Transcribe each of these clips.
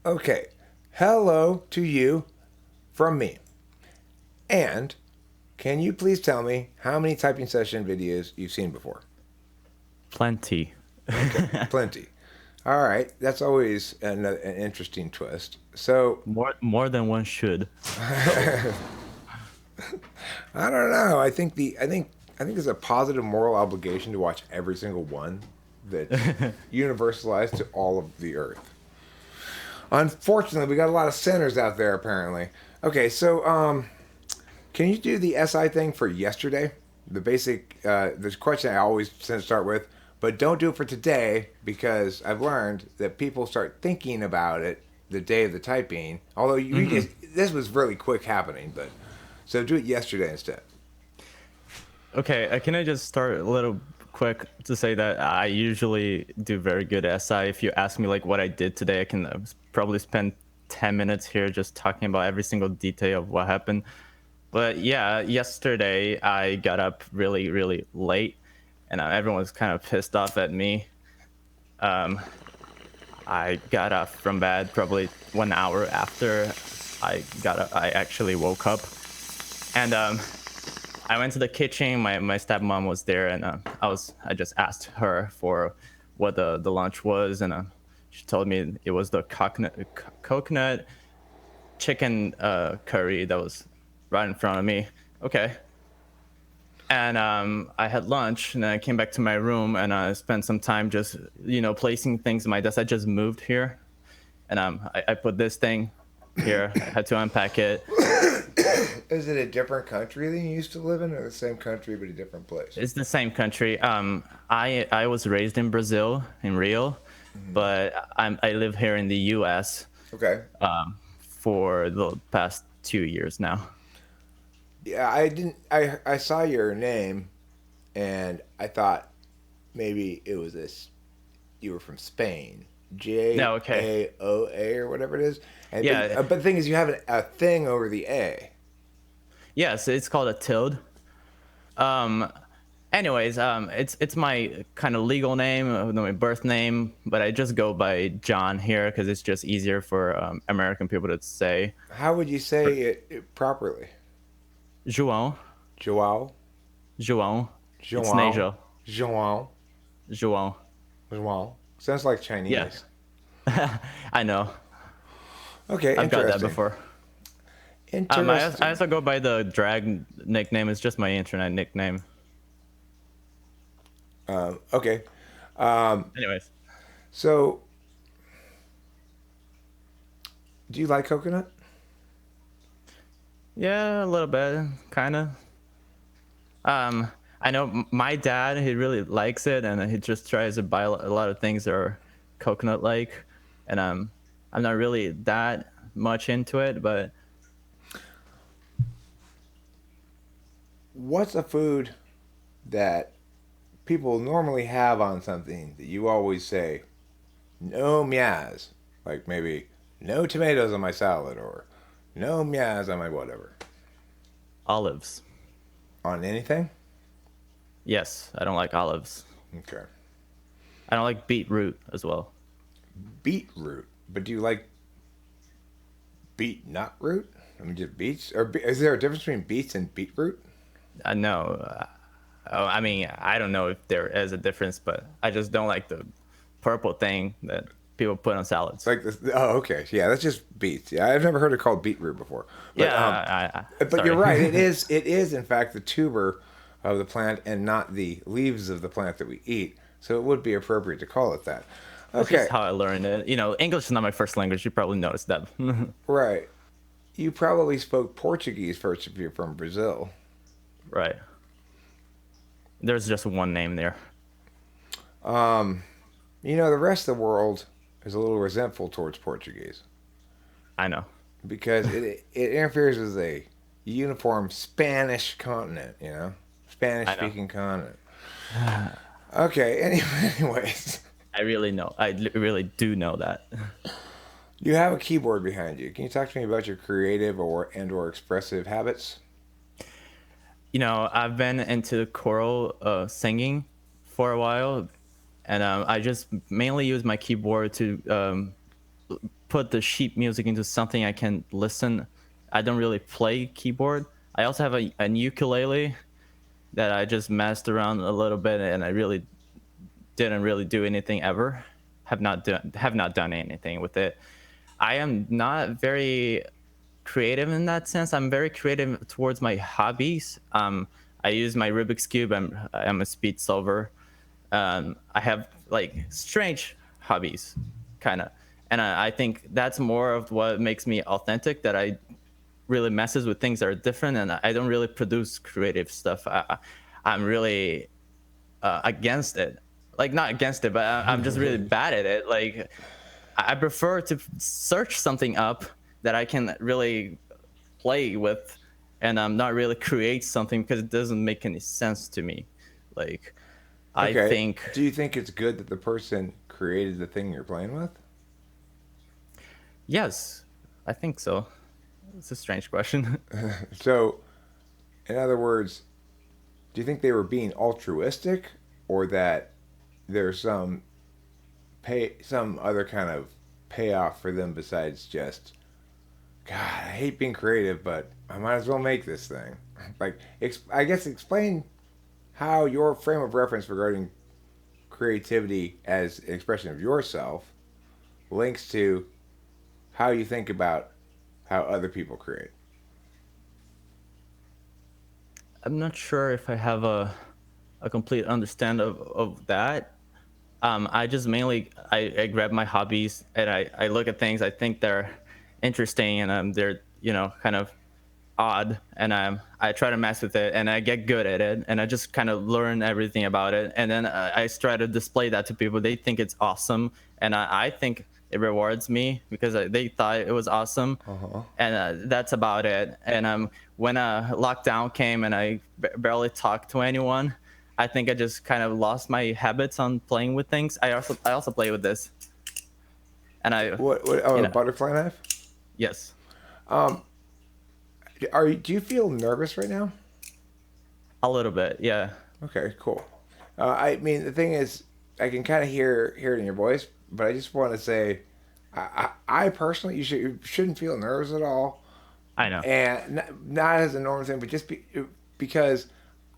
Okay. Hello to you from me. And can you please tell me how many typing session videos you've seen before? Plenty. Okay, plenty. All right, that's always an interesting twist. So, More than one should. I don't know. I think there's a positive moral obligation to watch every single one that's universalized to all of the earth. Unfortunately, we got a lot of sinners out there apparently. Okay, so can you do the SI thing for yesterday? The basic, the question I always start with, but don't do it for today because I've learned that people start thinking about it the day of the typing. Although you hmm just, this was really quick happening, but so do it yesterday instead. Okay, can I just start a little quick to say that I usually do very good SI. If you ask me like what I did today, I can probably spend 10 minutes here just talking about every single detail of what happened. But yeah, yesterday I got up really, really late and everyone was kind of pissed off at me. Um, I got up from bed probably 1 hour after I actually woke up. And I went to the kitchen. My stepmom was there, and I just asked her for what the lunch was, and she told me it was the coconut chicken curry that was right in front of me. Okay, and I had lunch, and then I came back to my room, and I spent some time just placing things in my desk. I just moved here, and I put this thing here. I had to unpack it. Is it a different country than you used to live in, or the same country but a different place? It's the same country. I was raised in Brazil, in Rio, but I live here in the U.S. Okay. For the past 2 years now. Yeah, I didn't. I saw your name, and I thought maybe it was this. You were from Spain, No, okay, Jaoa or whatever it is. And yeah, but the thing is, you have a thing over the A. yes, it's called a tilde. Um, anyways, it's my kind of legal name, my birth name, but I just go by John here because it's just easier for American people to say. How would you say it properly? João, Joao, João, it's Joao, nasal. Joao, João, Joao. Sounds like yeah, Chinese. I know. Okay, I've got that interesting. before. I Interesting. also go by the drag nickname. It's just my internet nickname. Okay. Um, Anyways, so, do you like coconut? yeah, a little bit, kind of. Um, I know my dad. He really likes it, and he just tries to buy a lot of things that are coconut like, and I'm not really that much into it, but What's a food that people normally have on something that you always say no meows? Like maybe no tomatoes on my salad or no meows on my whatever. olives. On anything? Yes, I don't like olives. Okay. I don't like beetroot as well. Beetroot. But do you like beet nut root? I mean, just beets? Or is there a difference between beets and beetroot? I know. Oh, I mean, I don't know if there is a difference, but I just don't like the purple thing that people put on salads. Like this? Oh, okay. Yeah, that's just beets. Yeah, I've never heard it called beetroot before. But Yeah, but you're sorry. right. It is. It is in fact the tuber of the plant and not the leaves of the plant that we eat. So it would be appropriate to call it that. That's just Okay. how I learned it. English is not my first language. You probably noticed that. Right. You probably spoke Portuguese first if you're from Brazil. Right. There's just one name there. The rest of the world is a little resentful towards Portuguese I know. because it interferes with a uniform Spanish continent. Spanish I know. speaking continent. Okay. Anyways, I really know. Really do know that. you have a keyboard behind you. Can you talk to me about your creative or expressive habits? I've been into choral singing for a while, and I just mainly use my keyboard to put the sheet music into something I can listen. I don't really play keyboard. I also have an ukulele that I just messed around a little bit, and I really didn't really do anything ever. Have not done anything with it. I am not very creative in that sense. I'm very creative towards my hobbies. I use my Rubik's cube. I'm a speed solver. I have like strange hobbies, kind of, and I think that's more of what makes me authentic. That I really messes with things that are different, and I don't really produce creative stuff. I'm really against it. Like not against it, but I'm just really bad at it. Like I prefer to search something up that I can really play with, and not really create something because it doesn't make any sense to me. Like I Okay. think Do you think it's good that the person created the thing you're playing with? yes, I think so. It's a strange question. So, in other words, do you think they were being altruistic, or that there's some other kind of payoff for them besides just, God, I hate being creative, but I might as well make this thing. Like, I guess explain how your frame of reference regarding creativity as an expression of yourself links to how you think about how other people create. I'm not sure if I have a complete understand of that. I just mainly I grab my hobbies and I look at things I think they're interesting and they're kind of odd, and I try to mess with it and I get good at it and I just kind of learn everything about it, and then I try to display that to people. They think it's awesome, and I think it rewards me because they thought it was awesome, Uh-huh. and that's about it. And when lockdown came and I barely talked to anyone, I think I just kind of lost my habits on playing with things. I also play with this, and What oh, you a know butterfly knife? yes, Do you feel nervous right now? a little bit, yeah. Okay, cool. I mean, the thing is, I can kind of hear it in your voice, but I just want to say, I personally, you shouldn't feel nervous at all, I know. and not as a normal thing, but because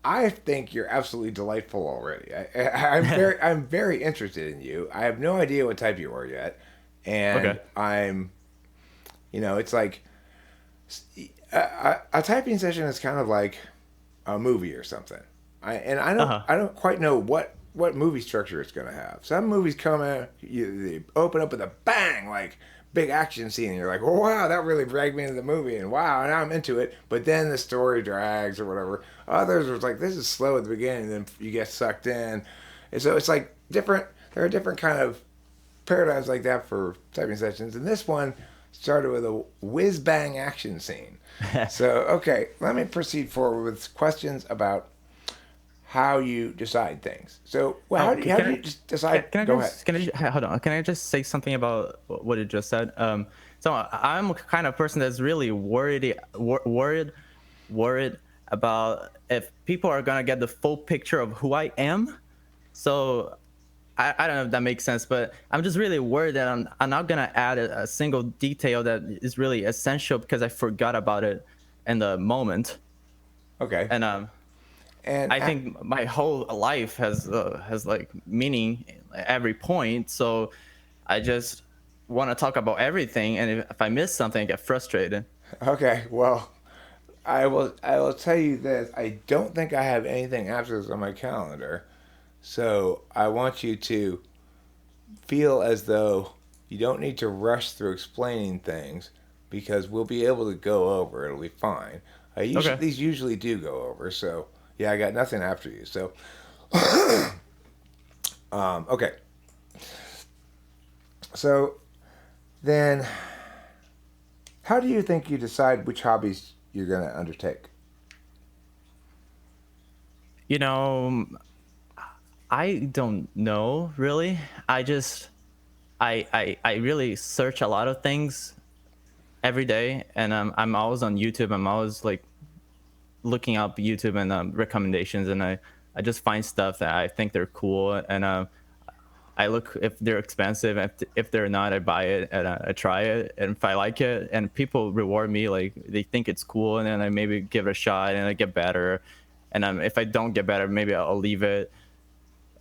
I think you're absolutely delightful already. I'm very interested in you. I have no idea what type you are yet, and Okay. it's like a typing session is kind of like a movie or something. I don't Uh-huh. I don't quite know what movie structure it's gonna have. Some movies come out, they open up with a bang, like big action scene, and you're like, well, wow, that really dragged me into the movie, and wow, now I'm into it. But then the story drags or whatever. Others was like, this is slow at the beginning, and then you get sucked in, and so it's like different. There are different kind of paradigms like that for typing sessions, and this one started with a whiz bang action scene. So, okay, let me proceed forward with questions about how you decide things. So, well, Oh, how do you just decide? Go ahead. hold on? Can I just say something about what you just said? So I'm kind of person that's really worried about if people are gonna get the full picture of who I am. So I don't know if that makes sense, but I'm just really worried that I'm not gonna add a single detail that is really essential because I forgot about it in the moment. Okay. And And I think my whole life has like meaning at every point. So I just want to talk about everything, and if I miss something, I get frustrated. okay, well, I will tell you this. I don't think I have anything after this on my calendar. So, I want you to feel as though you don't need to rush through explaining things because we'll be able to go over. It'll be fine. Okay. These usually do go over. So yeah, I got nothing after you. So okay. So then, how do you think you decide which hobbies you're going to undertake? You know, I don't know really. I just I really search a lot of things every day, and I'm always on YouTube. I'm always like looking up YouTube and recommendations, and I just find stuff that I think they're cool, and I look if they're expensive. If they're not, I buy it and I try it. And if I like it, and people reward me, like they think it's cool, and then I maybe give it a shot and I get better. And if I don't get better, maybe I'll leave it.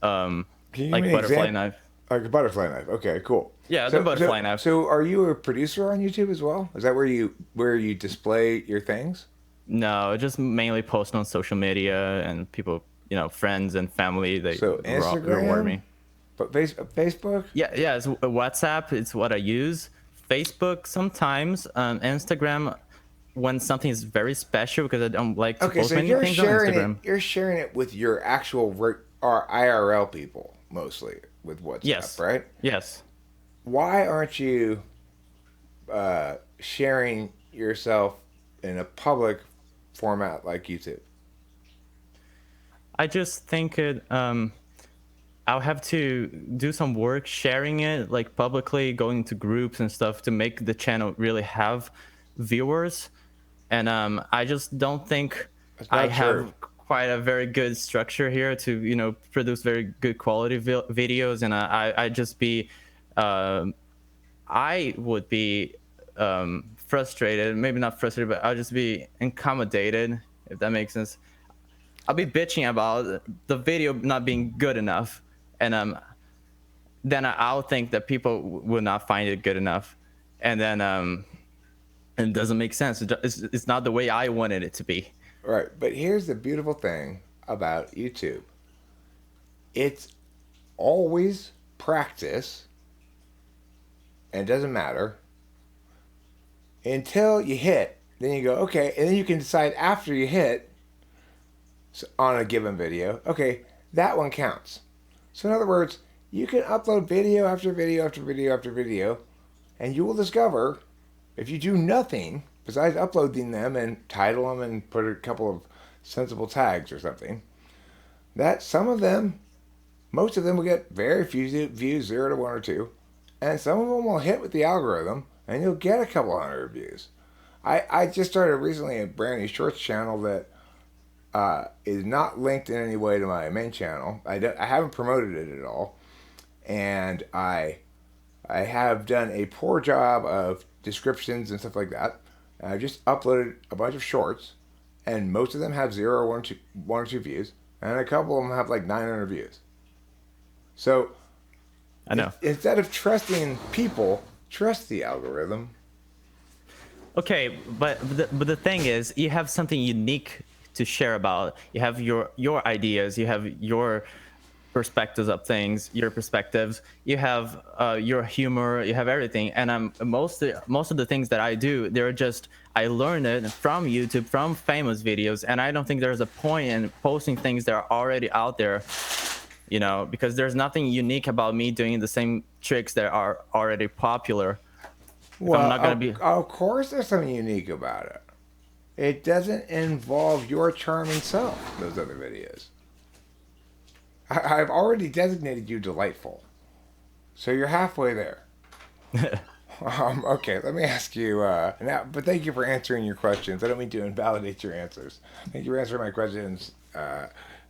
Can you give me Like an butterfly example? knife. Like a butterfly knife. Okay, cool. Yeah, the So, so, butterfly knife. so, are you a producer on YouTube as well? Is that where you display your things? No, just mainly post on social media and people, friends and family, they So reward Instagram, me. but Facebook. Yeah, yeah. It's WhatsApp. It's what I use. Facebook sometimes. Instagram when something is very special because I don't like to Okay, post so many you're things on sharing it. Instagram. You're sharing it with your actual or IRL people mostly with WhatsApp, Yes, right? yes. Why aren't you sharing yourself in a public format like YouTube? I just think I'll have to do some work sharing it like publicly, going to groups and stuff to make the channel really have viewers. And I just don't think That's I not true. have quite a very good structure here to produce very good quality videos. And I just be I would be frustrated, maybe not frustrated, but I'll just be accommodated, if that makes sense. I'll be bitching about the video not being good enough, and then I'll think that people will not find it good enough, and then it doesn't make sense. It's not the way I wanted it to be. Right, but here's the beautiful thing about YouTube. It's always practice, and it doesn't matter until you hit. Then you go, okay, and then you can decide after you hit on a given video, okay, that one counts. So in other words, you can upload video after video after video after video, and you will discover if you do nothing besides uploading them and title them and put a couple of sensible tags or something, that some of them, most of them will get very few views, 0 to 1 or 2, and some of them will hit with the algorithm and you'll get a couple hundred views. I just started recently a brand new shorts channel that is not linked in any way to my main channel. I haven't promoted it at all, and I have done a poor job of descriptions and stuff like that. And I just uploaded a bunch of shorts, and most of them have 1 or 2 views, and a couple of them have like 900 views. So I know. instead of trusting people, trust the algorithm. Okay, but the thing is, you have something unique to share about. You have your ideas. You have your perspectives of things, your perspectives. You have your humor. You have everything. And most of the things that I do, they're just I learned it from YouTube, from famous videos. And I don't think there's a point in posting things that are already out there. Because there's nothing unique about me doing the same tricks that are already popular. Well, I'm not gonna be. of course, there's something unique about it. It doesn't involve your charming self, those other videos. I've already designated you delightful. So you're halfway there. Okay, let me ask you now, but thank you for answering your questions. I don't mean to invalidate your answers. Thank you for answering my questions.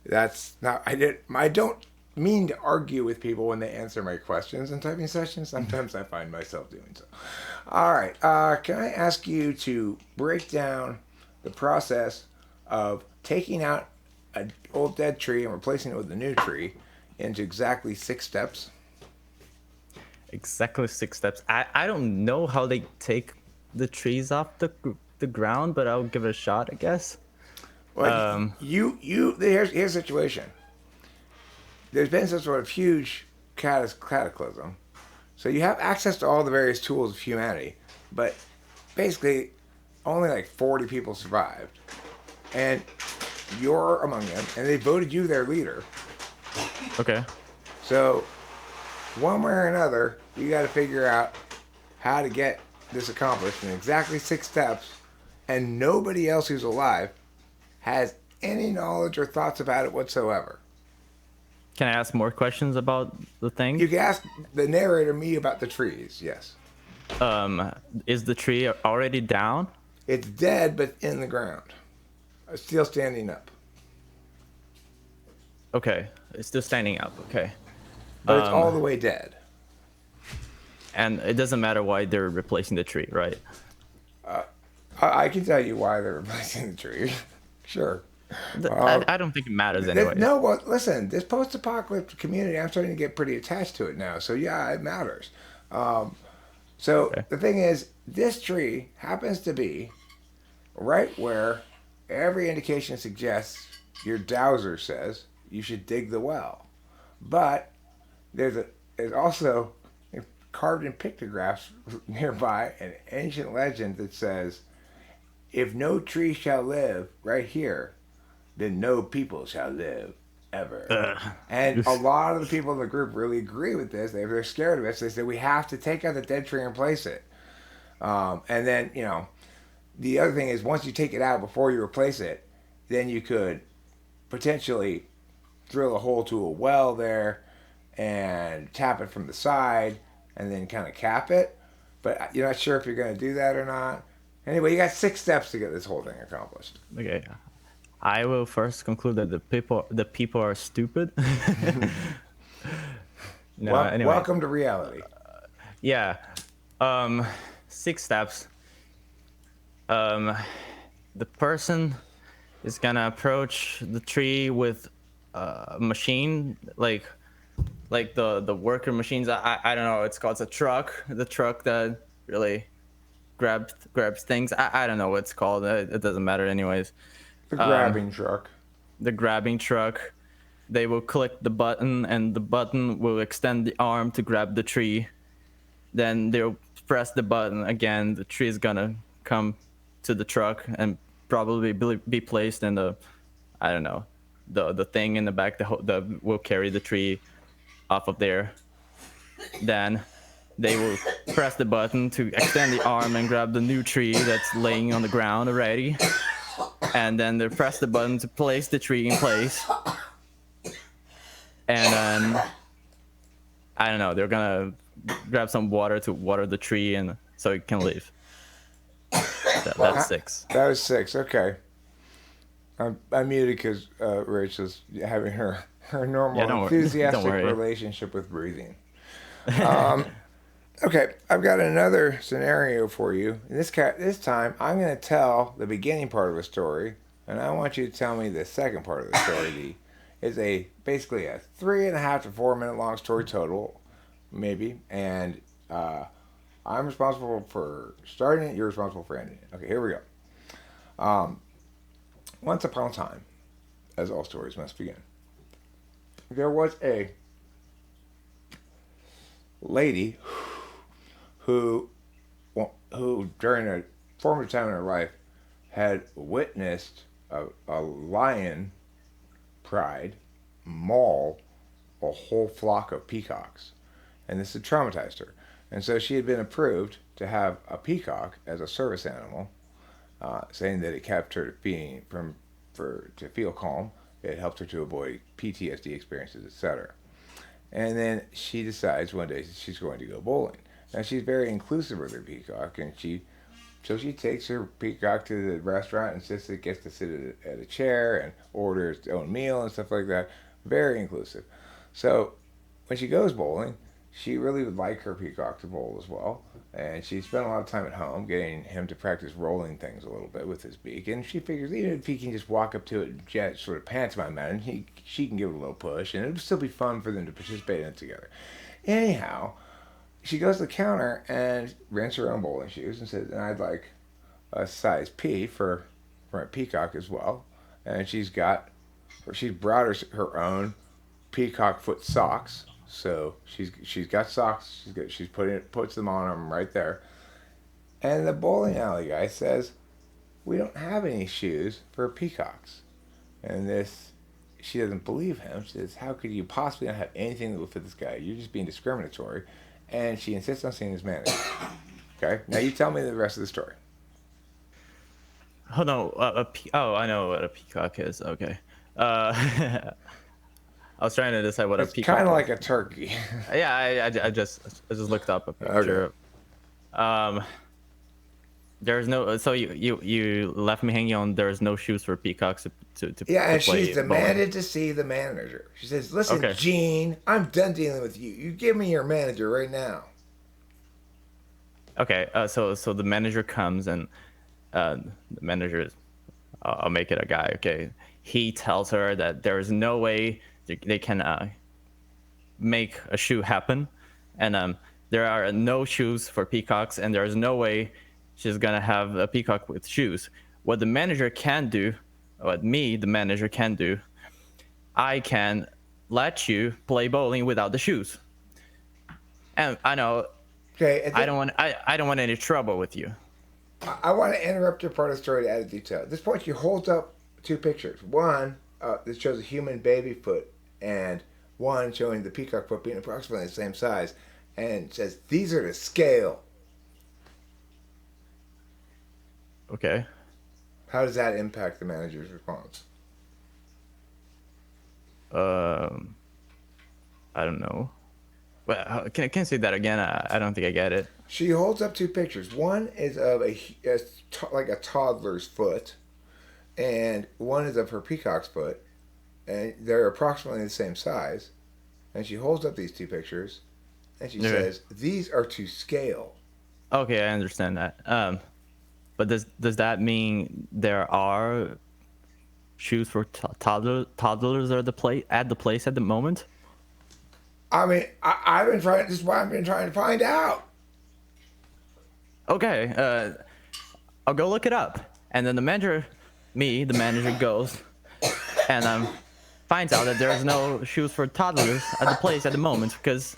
That's not, I don't mean to argue with people when they answer my questions in typing sessions. Sometimes I find myself doing so. All right, can I ask you to break down the process of taking out an old dead tree and replacing it with a new tree into exactly 6 steps? Exactly 6 steps. I don't know how they take the trees off the ground, but I'll give it a shot, I guess. Well, here's the situation. There's been some sort of huge cataclysm, so you have access to all the various tools of humanity, but basically, only like 40 people survived, and you're among them, and they voted you their leader. Okay. So, one way or another, you got to figure out how to get this accomplished in exactly 6 steps, and nobody else who's alive has any knowledge or thoughts about it whatsoever. Can I ask more questions about the thing? You can ask the narrator me about the trees, yes. Is the tree already down? It's dead, but in the ground. Still standing up. Okay, it's still standing up. Okay. But it's all the way dead. And it doesn't matter why they're replacing the tree, right? I can tell you why they're replacing the tree. Sure. I don't think it matters anyways. No, well, listen, this post-apocalyptic community, I'm starting to get pretty attached to it now. So yeah, it matters. So Okay. the thing is, this tree happens to be right where every indication suggests your dowser says you should dig the well. But there's also carved in pictographs nearby an ancient legend that says, "If no tree shall live right here, then no people shall live ever." And a lot of the people in the group really agree with this. They're scared of it. So they say we have to take out the dead tree and replace it. And then, the other thing is once you take it out before you replace it, then you could potentially drill a hole to a well there and tap it from the side and then kind of cap it. But you're not sure if you're going to do that or not. Anyway, you got 6 steps to get this whole thing accomplished. Okay. I will first conclude that the people are stupid. No, anyway. Welcome to reality. Yeah. 6 steps. The person is gonna approach the tree with a machine, like the worker machines. I don't know what it's called. It's a truck. The truck that really grabs things. I don't know what it's called. It doesn't matter anyways. The grabbing truck. The grabbing truck. They will click the button, and the button will extend the arm to grab the tree. Then they'll press the button again. The tree is gonna come to the truck and probably be placed in the, I don't know, the thing in the back that will carry the tree off of there. Then they will press the button to extend the arm and grab the new tree that's laying on the ground already. And then they press the button to place the tree in place. And then, I don't know, they're gonna grab some water to water the tree and so it can live. That's 6. That was 6. Okay. I'm muted because Rachel's having her normal enthusiastic relationship with breathing. Okay, I've got another scenario for you. This time, I'm going to tell the beginning part of the story, and I want you to tell me the second part of the story. It's basically a 3.5 to 4 minute long story total, maybe, and I'm responsible for starting it. You're responsible for ending it. Okay, here we go. Once upon a time, as all stories must begin, there was a lady who during a formative time in her life had witnessed a lion pride maul a whole flock of peacocks, and this had traumatized her. And so she had been approved to have a peacock as a service animal, saying that it kept her to feel calm. It helped her to avoid PTSD experiences, etc. And then she decides one day she's going to go bowling. Now she's very inclusive with her peacock, and she takes her peacock to the restaurant and says it gets to sit at a chair and order its own meal and stuff like that. Very inclusive. So when she goes bowling, she really would like her peacock to bowl as well. And she spent a lot of time at home getting him to practice rolling things a little bit with his beak. And she figures even if he can just walk up to it and jet sort of pantomime at it, she can give it a little push, and it would still be fun for them to participate in it together. Anyhow, she goes to the counter and rents her own bowling shoes and says, and I'd like a size P for my peacock as well. And she's brought her own peacock foot socks. So she's got socks. Puts them on them right there. And the bowling alley guy says, "We don't have any shoes for peacocks." And she doesn't believe him. She says, "How could you possibly not have anything that will fit this guy? You're just being discriminatory." And she insists on seeing his manager. Okay, now you tell me the rest of the story. Oh no, I know what a peacock is. Okay. I was trying to decide what a peacock is. It's kind of like a turkey. Yeah, I just looked up a picture. Okay. There's no. So you left me hanging on. There's no shoes for peacocks Yeah, to and she's play bowling. demanded to see the manager. She says, "Listen, Okay. Gene, I'm done dealing with you. You give me your manager right now." Okay. So the manager comes and the manager is. I'll make it a guy. Okay. He tells her that there is no way they can make a shoe happen, and there are no shoes for peacocks, and there's no way she's gonna have a peacock with shoes. What the manager can do, what me, the manager, can do, I can let you play bowling without the shoes. And I know Okay, at this, I don't want any trouble with you. I want to interrupt your part of the story to add a detail. At this point, she holds up two pictures. One that shows a human baby foot, and one showing the peacock foot being approximately the same size, and says, "These are to scale." Okay. How does that impact the manager's response? Um, I don't know. Well, can I say that again? I don't think I get it. She holds up two pictures. One is of like a toddler's foot, and one is of her peacock's foot, and they're approximately the same size. And she holds up these two pictures, and she Okay. says, "These are to scale." Okay, I understand that. But does that mean there are shoes for toddlers at the place at the moment? I mean, I've been trying. This is why I've been trying to find out. Okay, I'll go look it up. And then the manager goes and finds out that there's no shoes for toddlers at the place at the moment because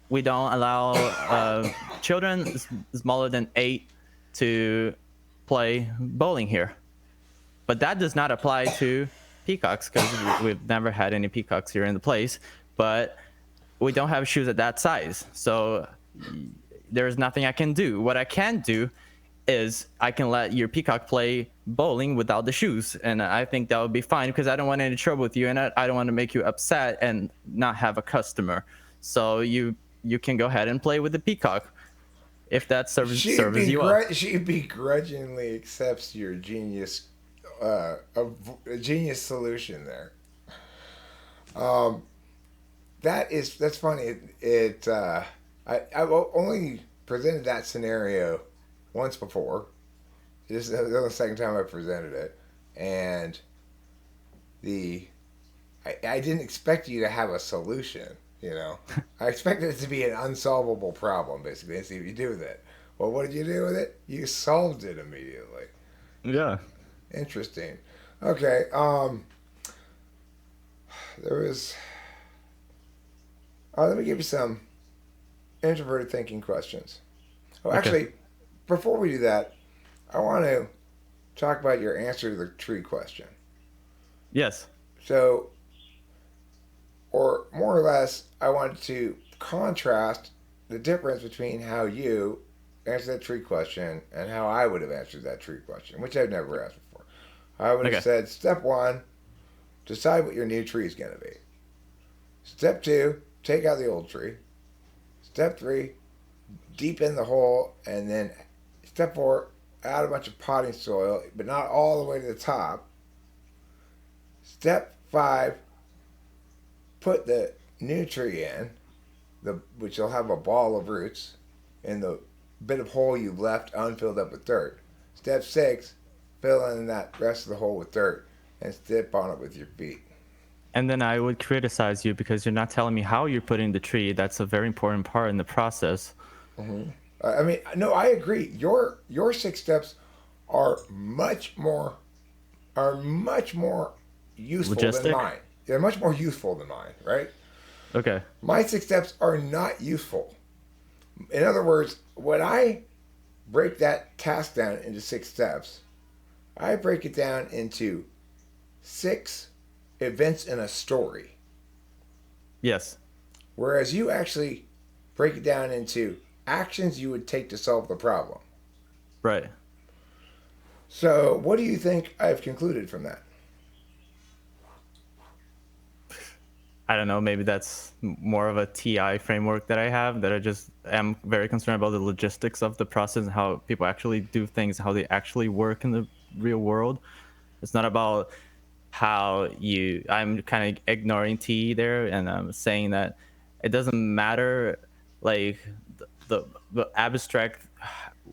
we don't allow children smaller than 8 to play bowling here. But that does not apply to peacocks because we've never had any peacocks here in the place. But we don't have shoes at that size, so there's nothing I can do. What I can do is I can let your peacock play bowling without the shoes, and I think that would be fine because I don't want any trouble with you, and I don't want to make you upset and not have a customer. So you can go ahead and play with the peacock if that serves you well. She begrudgingly accepts your genius, a genius solution there. That's funny. I've only presented that scenario once before. This is the second time I presented it, and the I didn't expect you to have a solution. You know, I expected it to be an unsolvable problem, basically, and see what you do with it. Well, what did you do with it? You solved it immediately. Yeah. Interesting. Okay. There was. Let me give you some introverted thinking questions. Oh, Okay. actually, before we do that, I want to talk about your answer to the tree question. Yes. So, or more or less, I wanted to contrast the difference between how you answer that tree question and how I would have answered that tree question, which I've never asked before. I would have Okay. said, step one, decide what your new tree is going to be. Step two, take out the old tree. Step three, deepen the hole. And then step four, add a bunch of potting soil, but not all the way to the top. Step five, put the new tree in, which will have a ball of roots in the bit of hole you left unfilled up with dirt. Step six, fill in that rest of the hole with dirt and step on it with your feet. And then I would criticize you because you're not telling me how you're putting the tree. That's a very important part in the process. Mm-hmm. I mean, no, I agree. Your six steps are much more useful than Logistic? mine. They're much more useful than mine, right? Okay. My six steps are not useful. In other words, when I break that task down into six steps, I break it down into six events in a story. Yes. Whereas you actually break it down into actions you would take to solve the problem. Right. So, what do you think I've concluded from that? I don't know, maybe that's more of a TI framework that I have, that I just am very concerned about the logistics of the process and how people actually do things, how they actually work in the real world. It's not about how you, I'm kind of ignoring TE there, and I'm saying that it doesn't matter, like the abstract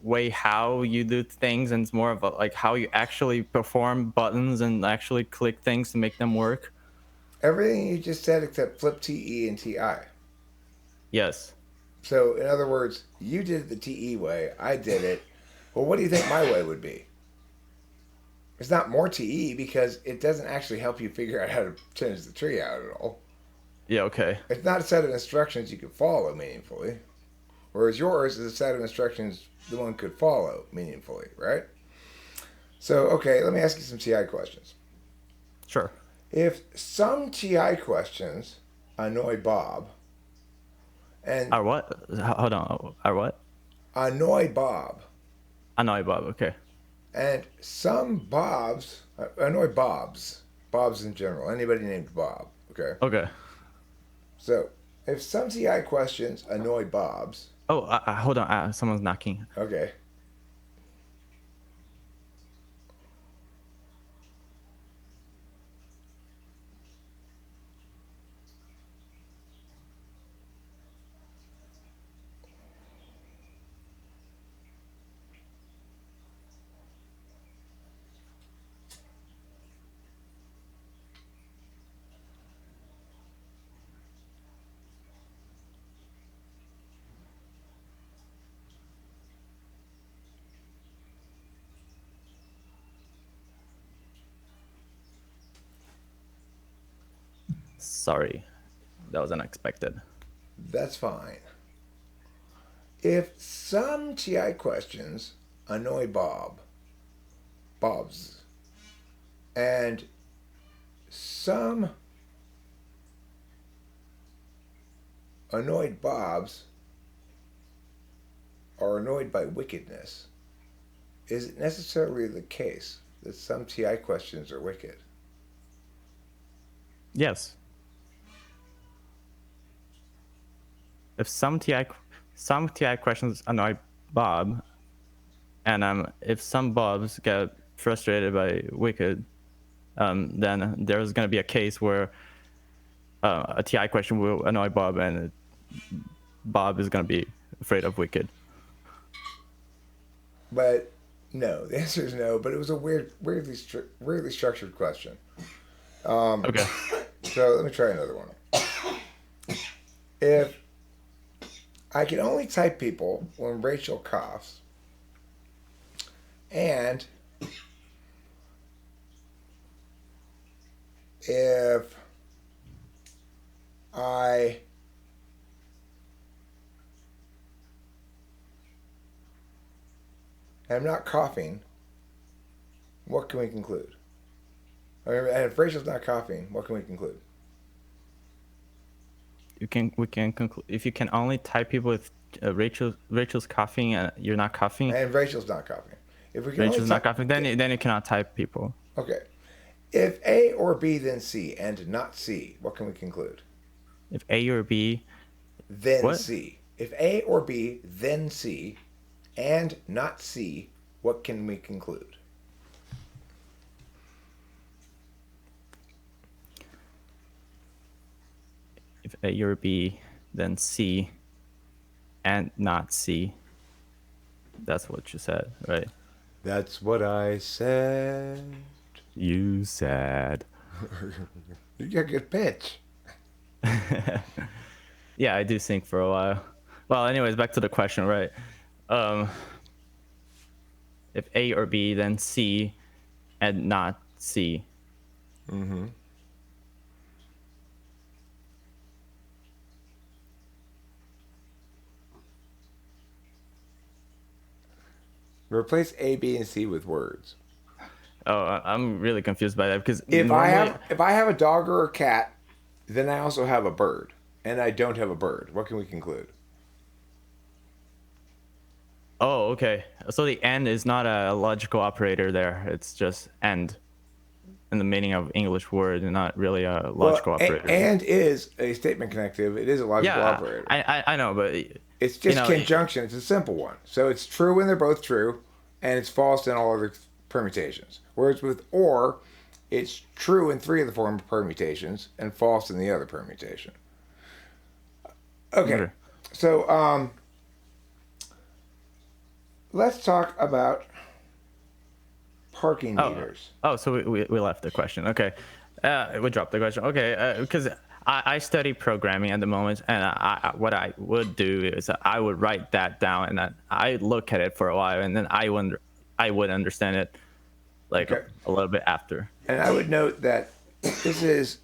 way how you do things, and it's more of a, like how you actually perform buttons and actually click things to make them work. Everything you just said except flip TE and TI. Yes. So, in other words, you did it the TE way, I did it. Well, what do you think my way would be? It's not more TE because it doesn't actually help you figure out how to change the tree out at all. Yeah, okay. It's not a set of instructions you can follow meaningfully. Whereas yours is a set of instructions the one could follow meaningfully, right? So, okay, let me ask you some TI questions. Sure. If some TI questions annoy Bob, and Our what? Hold on. Our what? annoy Bob, I know Bob. Okay. and some Bobs annoy Bobs in general, anybody named Bob, okay? Okay. So, if some TI questions annoy Bobs, Oh, hold on. Someone's knocking. okay, Sorry, that was unexpected. that's fine. If some TI questions annoy Bobs, and some annoyed Bobs are annoyed by wickedness, is it necessarily the case that some TI questions are wicked? Yes. If some TI questions annoy Bob, and if some Bobs get frustrated by Wicked, then there's gonna be a case where a TI question will annoy Bob, and Bob is gonna be afraid of Wicked. But no, the answer is no. But it was a weirdly structured question. Okay. So let me try another one. If I can only type people when Rachel coughs, and if I am not coughing, what can we conclude? And if Rachel's not coughing, what can we conclude? We can conclude, if you can only type people with Rachel's coughing and you're not coughing. And Rachel's not coughing. If we can Rachel's only not coughing, then you cannot type people. okay. If A or B then C and not C, what can we conclude? If A or B, Then what? C. If A or B then C and not C, what can we conclude? If A or B, then C, and not C. That's what you said, right? That's what I said. You said. You got a good pitch. Yeah, I do sing for a while. Well, anyways, back to the question, right? Um, if A or B, then C, and not C. Mm-hmm. Replace A, B, and C with words. Oh, I'm really confused by that because If normally, I have a dog or a cat, then I also have a bird, and I don't have a bird. What can we conclude? oh, okay. So the and is not a logical operator there. It's just and in the meaning of English word and not really a Well, logical operator. and is a statement connective. It is a logical Yeah, operator. I know, but It's you just know, conjunction. It's a simple one. So it's true when they're both true, and it's false in all other permutations. Whereas with or, it's true in 3 of the 4 permutations and false in the other permutation. Okay, okay. so let's talk about parking meters. So we left the question. Okay, we dropped the question. Okay, because I study programming at the moment, and what I would do is I would write that down, and then I look at it for a while, and then I would understand it like Okay. a little bit after. And I would note that this is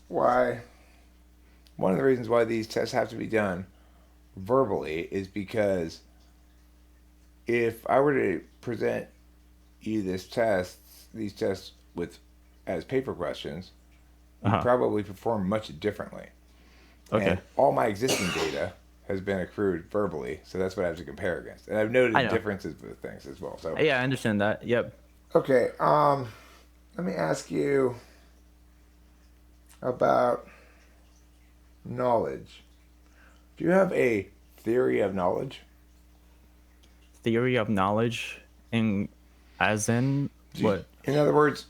why one of the reasons why these tests have to be done verbally is because if I were to present you these tests with as paper questions, you probably perform much differently. Okay. And all my existing data has been accrued verbally, so that's what I have to compare against. And I've noted I know. differences with things as well. So Yeah, I understand that. Yep. okay, let me ask you about knowledge. Do you have a theory of knowledge? Theory of knowledge, as in what? In other words,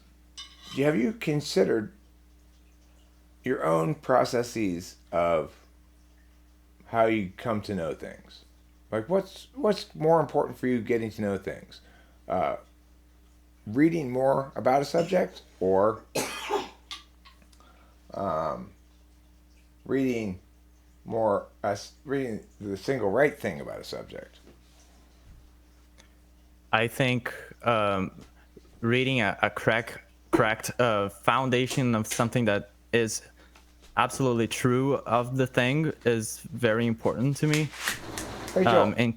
have you considered your own processes of how you come to know things? Like what's more important for you getting to know things? Reading more about a subject or reading the single right thing about a subject? I think reading a correct foundation of something that is absolutely true of the thing is very important to me. Hey, Joel, in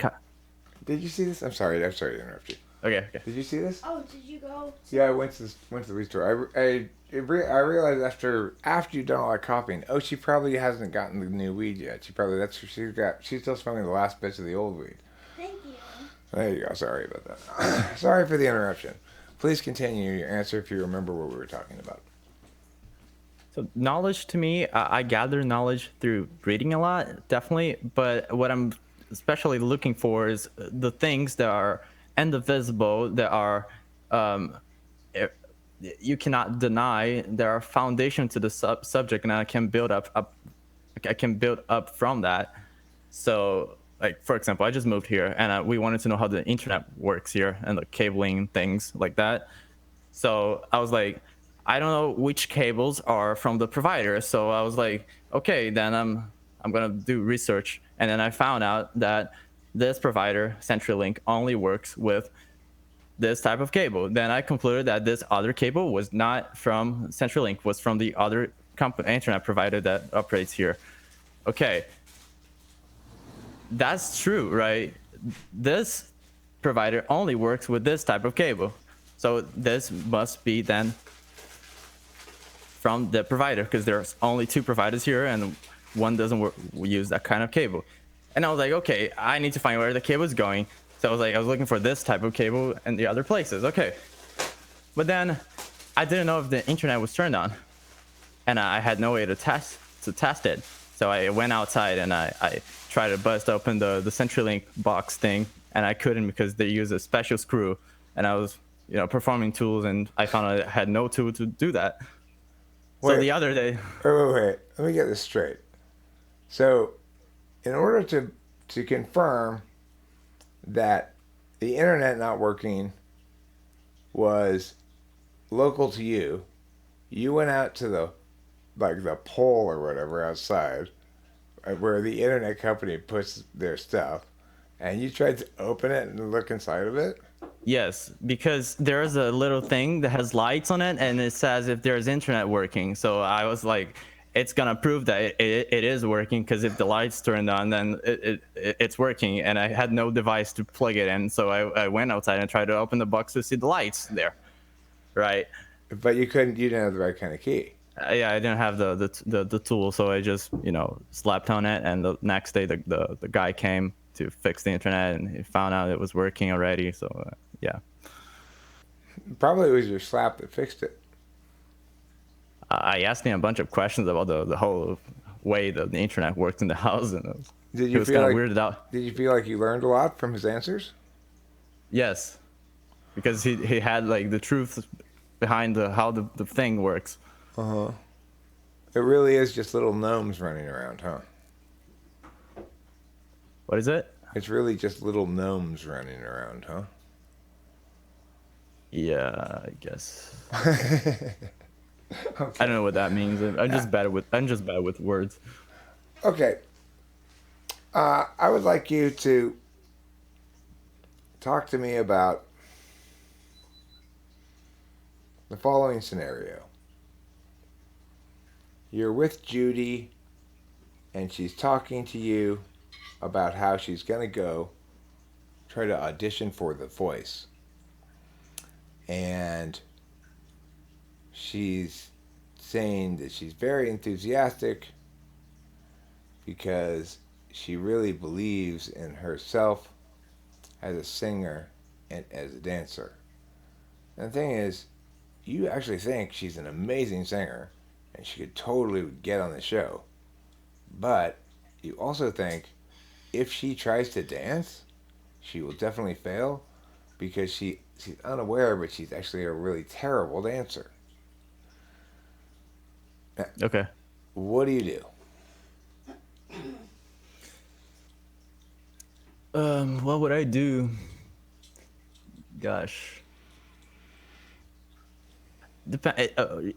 did you see this? I'm sorry to interrupt you. Okay. Did you see this? Oh, did you go? Yeah, I went to the restore. I realized after you've done all that copying, she probably hasn't gotten the new weed yet. She's still smoking the last bits of the old weed. Thank you. There you go. Sorry about that. Sorry for the interruption. Please continue your answer if you remember what we were talking about. So knowledge to me, I gather knowledge through reading a lot, definitely. But what I'm especially looking for is the things that are indivisible, that are you cannot deny. There are foundation to the subject, and I can build up. I can build up from that. So, like for example, I just moved here, and we wanted to know how the internet works here and the cabling things like that. So I was like, I don't know which cables are from the provider. So I was like, okay, then I'm gonna do research, and then I found out that this provider, CenturyLink, only works with this type of cable. Then I concluded that this other cable was not from CenturyLink, was from the other internet provider that operates here. Okay, that's true, right? This provider only works with this type of cable. So this must be then from the provider, because there's only 2 providers here and one doesn't use that kind of cable. And I was like, okay, I need to find where the cable is going. So I was looking for this type of cable in the other places. Okay. But then I didn't know if the internet was turned on, and I had no way to test it. So I went outside and I tried to bust open the CenturyLink box thing, and I couldn't because they use a special screw, and I was performing tools, and I found I had no tool to do that. So the other day, wait, let me get this straight. So in order to confirm that the internet not working was local to you, you went out to the pole or whatever outside where the internet company puts their stuff, and you tried to open it and look inside of it? yes, because there is a little thing that has lights on it, and it says if there's internet working. So I was like, it's gonna prove that it is working, because if the lights turned on, then it's working. And I had no device to plug it in, so I went outside and tried to open the box to see the lights there, right? But you didn't have the right kind of key. Yeah, I didn't have the tool, so I just slapped on it, and the next day the guy came to fix the internet, and he found out it was working already. So yeah. Probably it was your slap that fixed it. I asked him a bunch of questions about the whole way the internet worked in the house, and Did he you was feel kind of like weirded out. Did you feel like you learned a lot from his answers? Yes, because he had like the truth behind how the thing works. It really is just little gnomes running around, huh? What is it? It's really just little gnomes running around, huh? Yeah, I guess. I don't know what that means. I'm just bad with words. Okay. I would like you to talk to me about the following scenario. You're with Judy, and she's talking to you about how she's going to go try to audition for The Voice. And she's saying that she's very enthusiastic because she really believes in herself as a singer and as a dancer. And the thing is, you actually think she's an amazing singer and she could totally get on the show. But you also think if she tries to dance, she will definitely fail because she's unaware, but she's actually a really terrible dancer. Now, Okay. what do you do? What would I do? Gosh.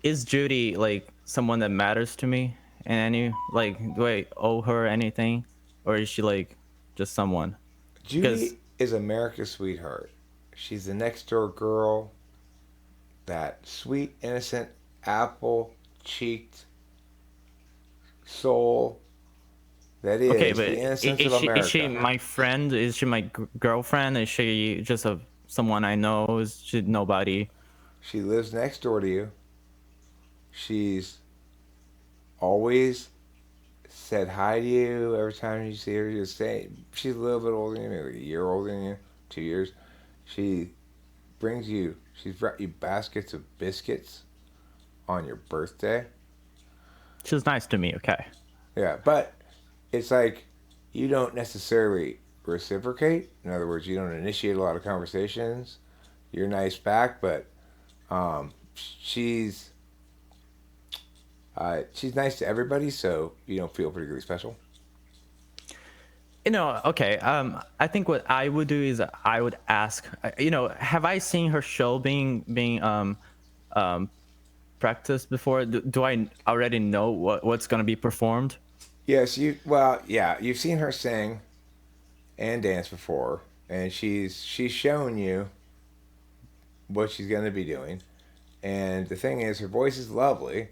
Is Judy like someone that matters to me in any like do I owe her anything, or is she like just someone? Because Judy is America's sweetheart. She's the next door girl, that sweet, innocent, apple cheeked soul that okay, is but the innocence of is she America. my friend? Is she my girlfriend? Is she just someone I know? Is she nobody? She lives next door to you. She's always said hi to you every time you see her. Just say she's a little bit older than you, maybe like a year older than you, 2 years. She brings you. She's brought you baskets of biscuits on your birthday. She's nice to me. Okay. Yeah, but it's like you don't necessarily reciprocate. In other words, you don't initiate a lot of conversations. You're nice back, but um, she's she's nice to everybody, so you don't feel particularly special. Okay. I think what I would do is I would ask. Have I seen her show being um practiced before? Do I already know what's gonna be performed? Yes, you. Well, yeah, you've seen her sing and dance before, and she's shown you what she's going to be doing. And the thing is, her voice is lovely.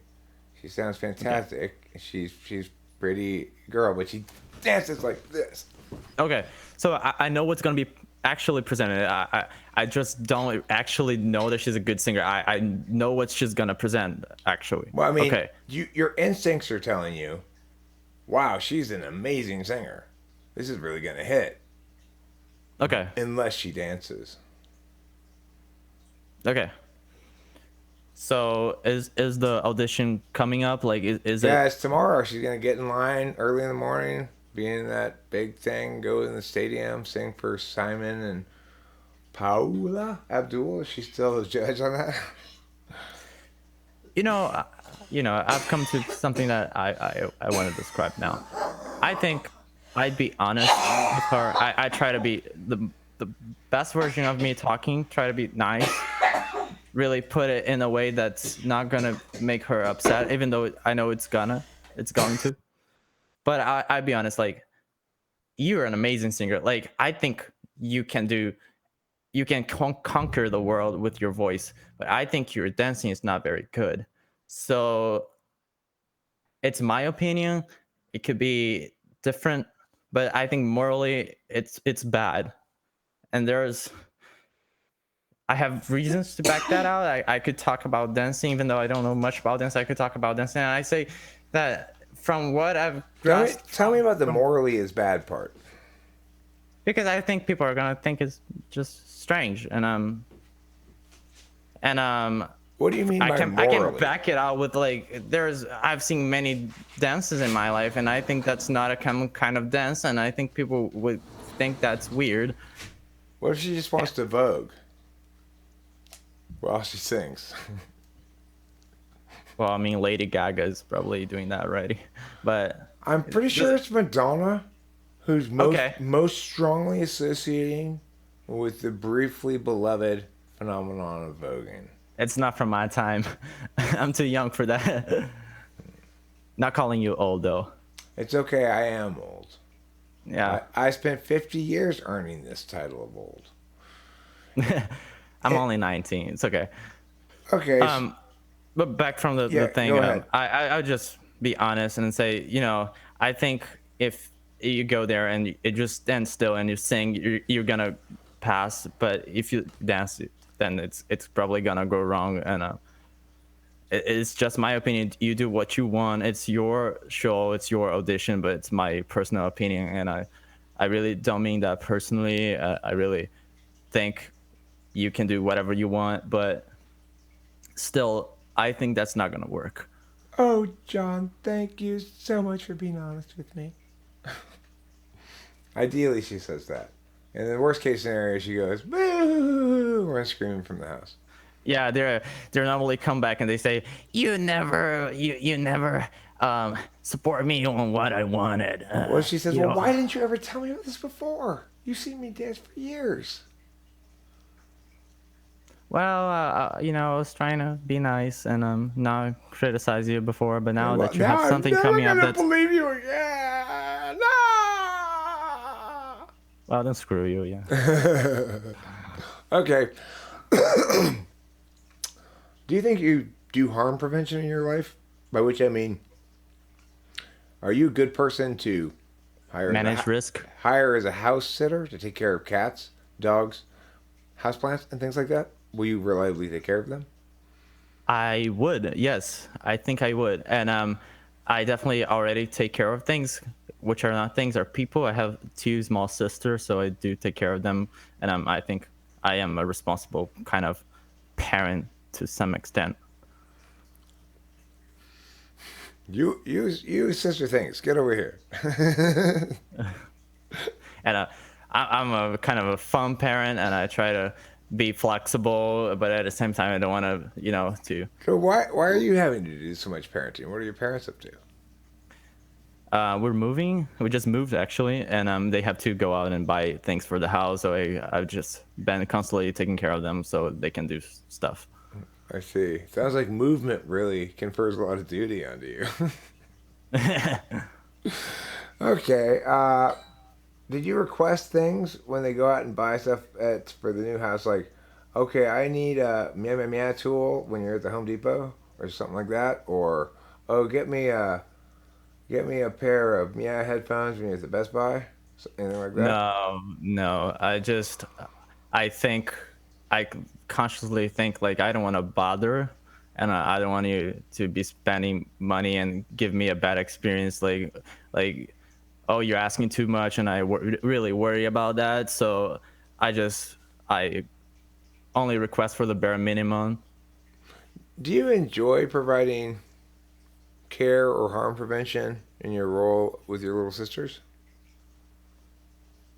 She sounds Okay. fantastic. She's pretty girl, but she dances like this. Okay. So I know what's gonna be actually presented. I just don't actually know that she's a good singer. I know what she's gonna present actually. Well, I mean, Okay. your instincts are telling you, wow, she's an amazing singer. This is really going to hit, Okay. unless she dances. Okay. So is the audition coming up? Like is Yeah, it it's tomorrow. She's going to get in line early in the morning, be in that big thing, go in the stadium, sing for Simon and Paula Abdul. Is she still the judge on that? you know uh, I've come to something that I want to describe now. I think I'd be honest with her. I try to be the best version of me talking, try to be nice, really put it in a way that's not gonna make her upset, even though I know it's going to. But I'd be honest, like, you're an amazing singer. Like, I think you can conquer the world with your voice, but I think your dancing is not very good. So it's my opinion. It could be different, but I think morally it's bad. And I have reasons to back that out. I could talk about dancing, even though I don't know much about dance. I could talk about dancing, and I say that from what I've grasped Tell me about the from morally is bad part. because I think people are gonna think it's just strange, and What do you mean by I can morally? back it out with like I've seen many dances in my life, and I think that's not a common kind of dance, and I think people would think that's weird. What if she just wants to vogue while she sings? Well, I mean, Lady Gaga is probably doing that already, but I'm pretty this, sure it's Madonna who's okay, most strongly associating with the briefly beloved phenomenon of voguing. it's not from my time. I'm too young for that. Not calling you old though. It's okay, I am old. Yeah, I spent 50 years earning this title of old. I'm It, only 19. It's okay. okay, But back from the yeah, thing, go ahead. I would just be honest and say, I think if you go there and you just stand still and you sing, you're gonna pass. But if you dance, then it's probably gonna go wrong. And it's just my opinion. You do what you want. It's your show. It's your audition. But it's my personal opinion, and I really don't mean that personally. I really think you can do whatever you want, but still, I think that's not gonna work. Oh, John, thank you so much for being honest with me. Ideally, she says that. In the worst case scenario, she goes, boo, and screaming from the house. Yeah, they're normally come back and they say you never support me on what I wanted. Well, she says, well, why didn't you ever tell me about this before? You've seen me dance for years. Well, I was trying to be nice and not criticize you before, but now Well, that you now have I'm something never coming up gonna that's believe you again. No. well, then screw you, yeah. Okay. Do you think you do harm prevention in your life? By which I mean, are you a good person to Manage risk. hire as a house sitter to take care of cats, dogs, houseplants, and things like that? Will you reliably take care of them? I would, yes, I think I would, and I definitely already take care of things, which are not things, are people. I have two small sisters, so I do take care of them, and I think I am a responsible kind of parent to some extent. You sister things. Get over here. And I'm a kind of a fun parent, and I try to be flexible, but at the same time, I don't want to, to. So why are you having to do so much parenting? What are your parents up to? We're moving. We just moved actually, and they have to go out and buy things for the house. So I've just been constantly taking care of them so they can do stuff. I see. Sounds like movement really confers a lot of duty onto you. Okay. Did you request things when they go out and buy stuff for the new house? Like, okay, I need a meow meow meow tool when you're at the Home Depot or something like that, or oh, get me a pair of meow headphones when you're at the Best Buy, anything like that. No, no. I think, I consciously think like I don't want to bother, and I don't want you to be spending money and give me a bad experience. Like, oh, you're asking too much, and I really worry about that. So I only request for the bare minimum. Do you enjoy providing care or harm prevention in your role with your little sisters?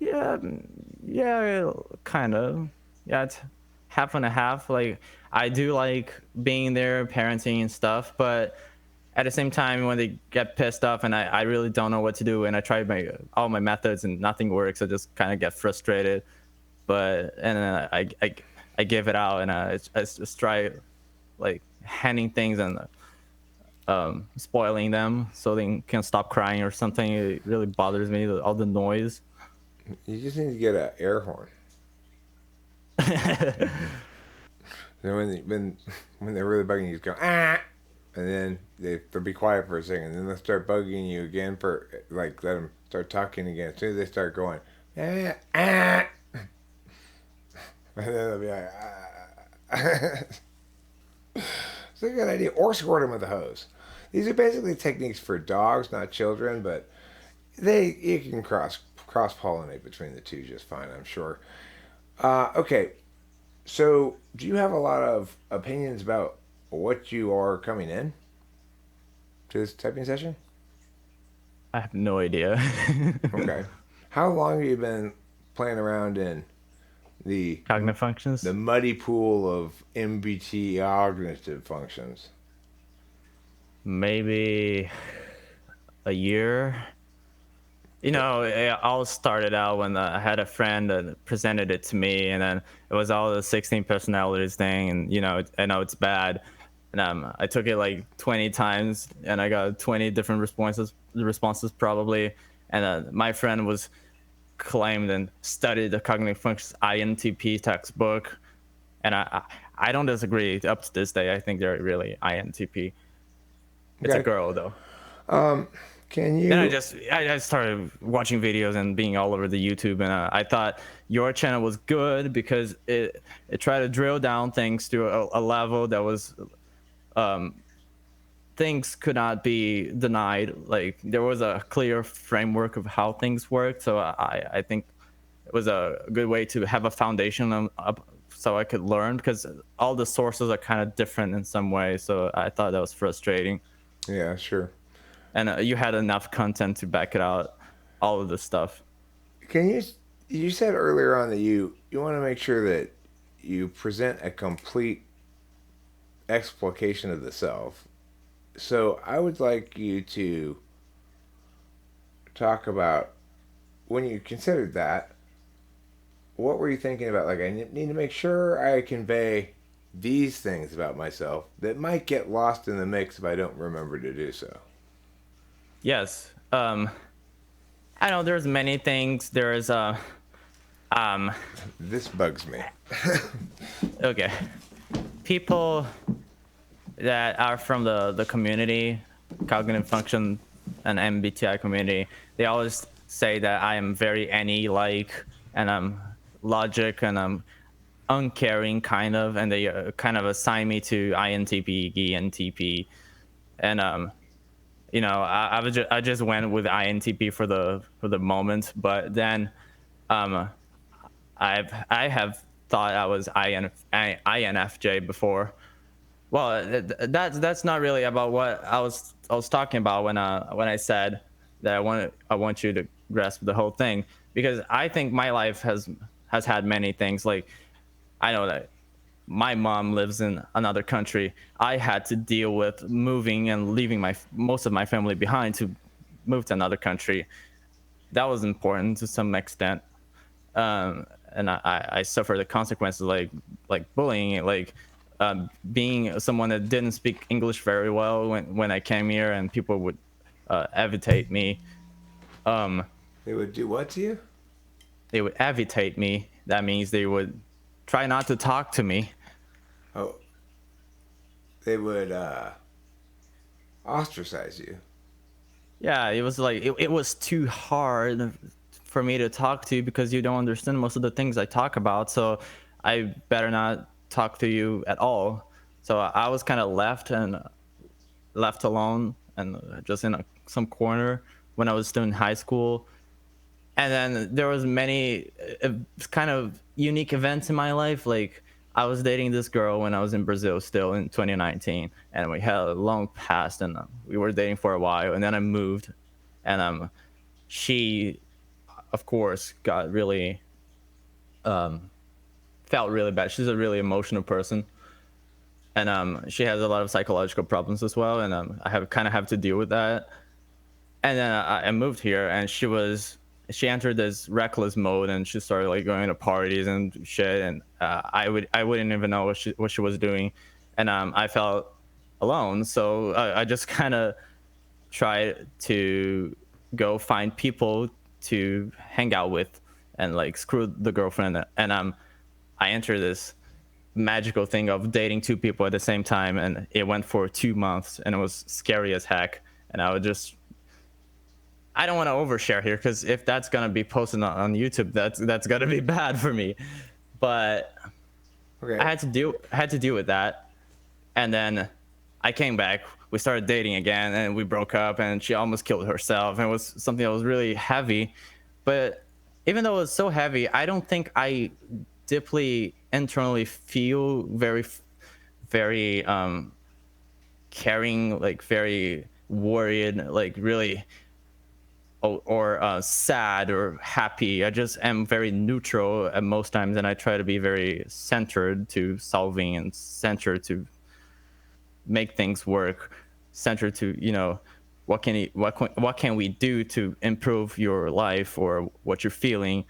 Yeah, yeah, kind of. Yeah, it's half and a half. Like I do like being there, parenting and stuff, but at the same time, when they get pissed off and I really don't know what to do, and I try all my methods and nothing works, I just kind of get frustrated. But and then I give it out, and I just try like handing things and spoiling them so they can stop crying or something. It really bothers me, all the noise. You just need to get an air horn. Then when they're really bugging you, just go ah, and then they'll be quiet for a second, and then they'll start bugging you again for like let them start talking again. As soon as they start going ah, ah, and then they'll be like ah. It's a good idea. Or squirt them with a hose. These are basically techniques for dogs, not children, but you can cross pollinate between the two just fine, I'm sure. Okay, so do you have a lot of opinions about what you are coming in to this typing session? I have no idea. Okay. How long have you been playing around in the Cognitive functions? the muddy pool of MBT cognitive functions? Maybe a year. It all started out when I had a friend that presented it to me, and then it was all the 16 personalities thing, and I know it's bad, and I took it like 20 times, and I got 20 different responses probably, and my friend was claimed and studied the cognitive functions INTP textbook, and I don't disagree. Up to this day, I think they're really INTP. It's a Okay. girl though. Can Then you? I started watching videos and being all over the YouTube, and I thought your channel was good because it tried to drill down things to a level that was things could not be denied. Like there was a clear framework of how things work. So I think it was a good way to have a foundation so I could learn, because all the sources are kind of different in some way. So I thought that was frustrating. Yeah, sure. And you had enough content to back it out, all of the stuff. Can you? You said earlier on that you want to make sure that you present a complete explication of the self. So I would like you to talk about when you considered that. What were you thinking about? Like, I need to make sure I convey these things about myself that might get lost in the mix if I don't remember to do so. Yes. I know there's many things. There's um This bugs me. okay. People that are from the community, cognitive function and MBTI community, they always say that I am very NE like, and I'm logic, and I'm uncaring kind of, and they kind of assign me to INTP, ENTP, and I just went with INTP for the moment, but then um I have thought I was INFJ before. Well, that's not really about what I was talking about when I said that I want you to grasp the whole thing, because I think my life has had many things. Like, I know that my mom lives in another country. I had to deal with moving and leaving most of my family behind to move to another country. That was important to some extent, and I suffered the consequences, like bullying, like being someone that didn't speak English very well when I came here, and people would agitate me. Um, They would do what to you? they would agitate me. That means they would try not to talk to me. Oh, they would ostracize you. Yeah, it was like it was too hard for me to talk to, because you don't understand most of the things I talk about. So I better not talk to you at all. So I was kind of left alone, and just in some corner when I was still in high school. And then there was many kind of unique events in my life. Like, I was dating this girl when I was in Brazil still in 2019, and we had a long past, and we were dating for a while, and then I moved, and she of course got really felt really bad. She's a really emotional person, and she has a lot of psychological problems as well, and I have to deal with that. And then I moved here, and she entered this reckless mode, and she started like going to parties and shit, and I wouldn't even know what she was doing, and I felt alone, so I just kind of tried to go find people to hang out with, and like screw the girlfriend, and I entered this magical thing of dating two people at the same time, and it went for 2 months, and it was scary as heck, and I don't want to overshare here, because if that's gonna be posted on YouTube, that's gonna be bad for me. But I Okay. had to deal with that, and then I came back. We started dating again, and we broke up, and she almost killed herself. And it was something that was really heavy. But even though it was so heavy, I don't think I deeply internally feel very caring, like very worried, like really, or sad or happy. I just am very neutral at most times, and I try to be very centered to solving and centered to make things work, centered to, you know, what can we do to improve your life or what you're feeling.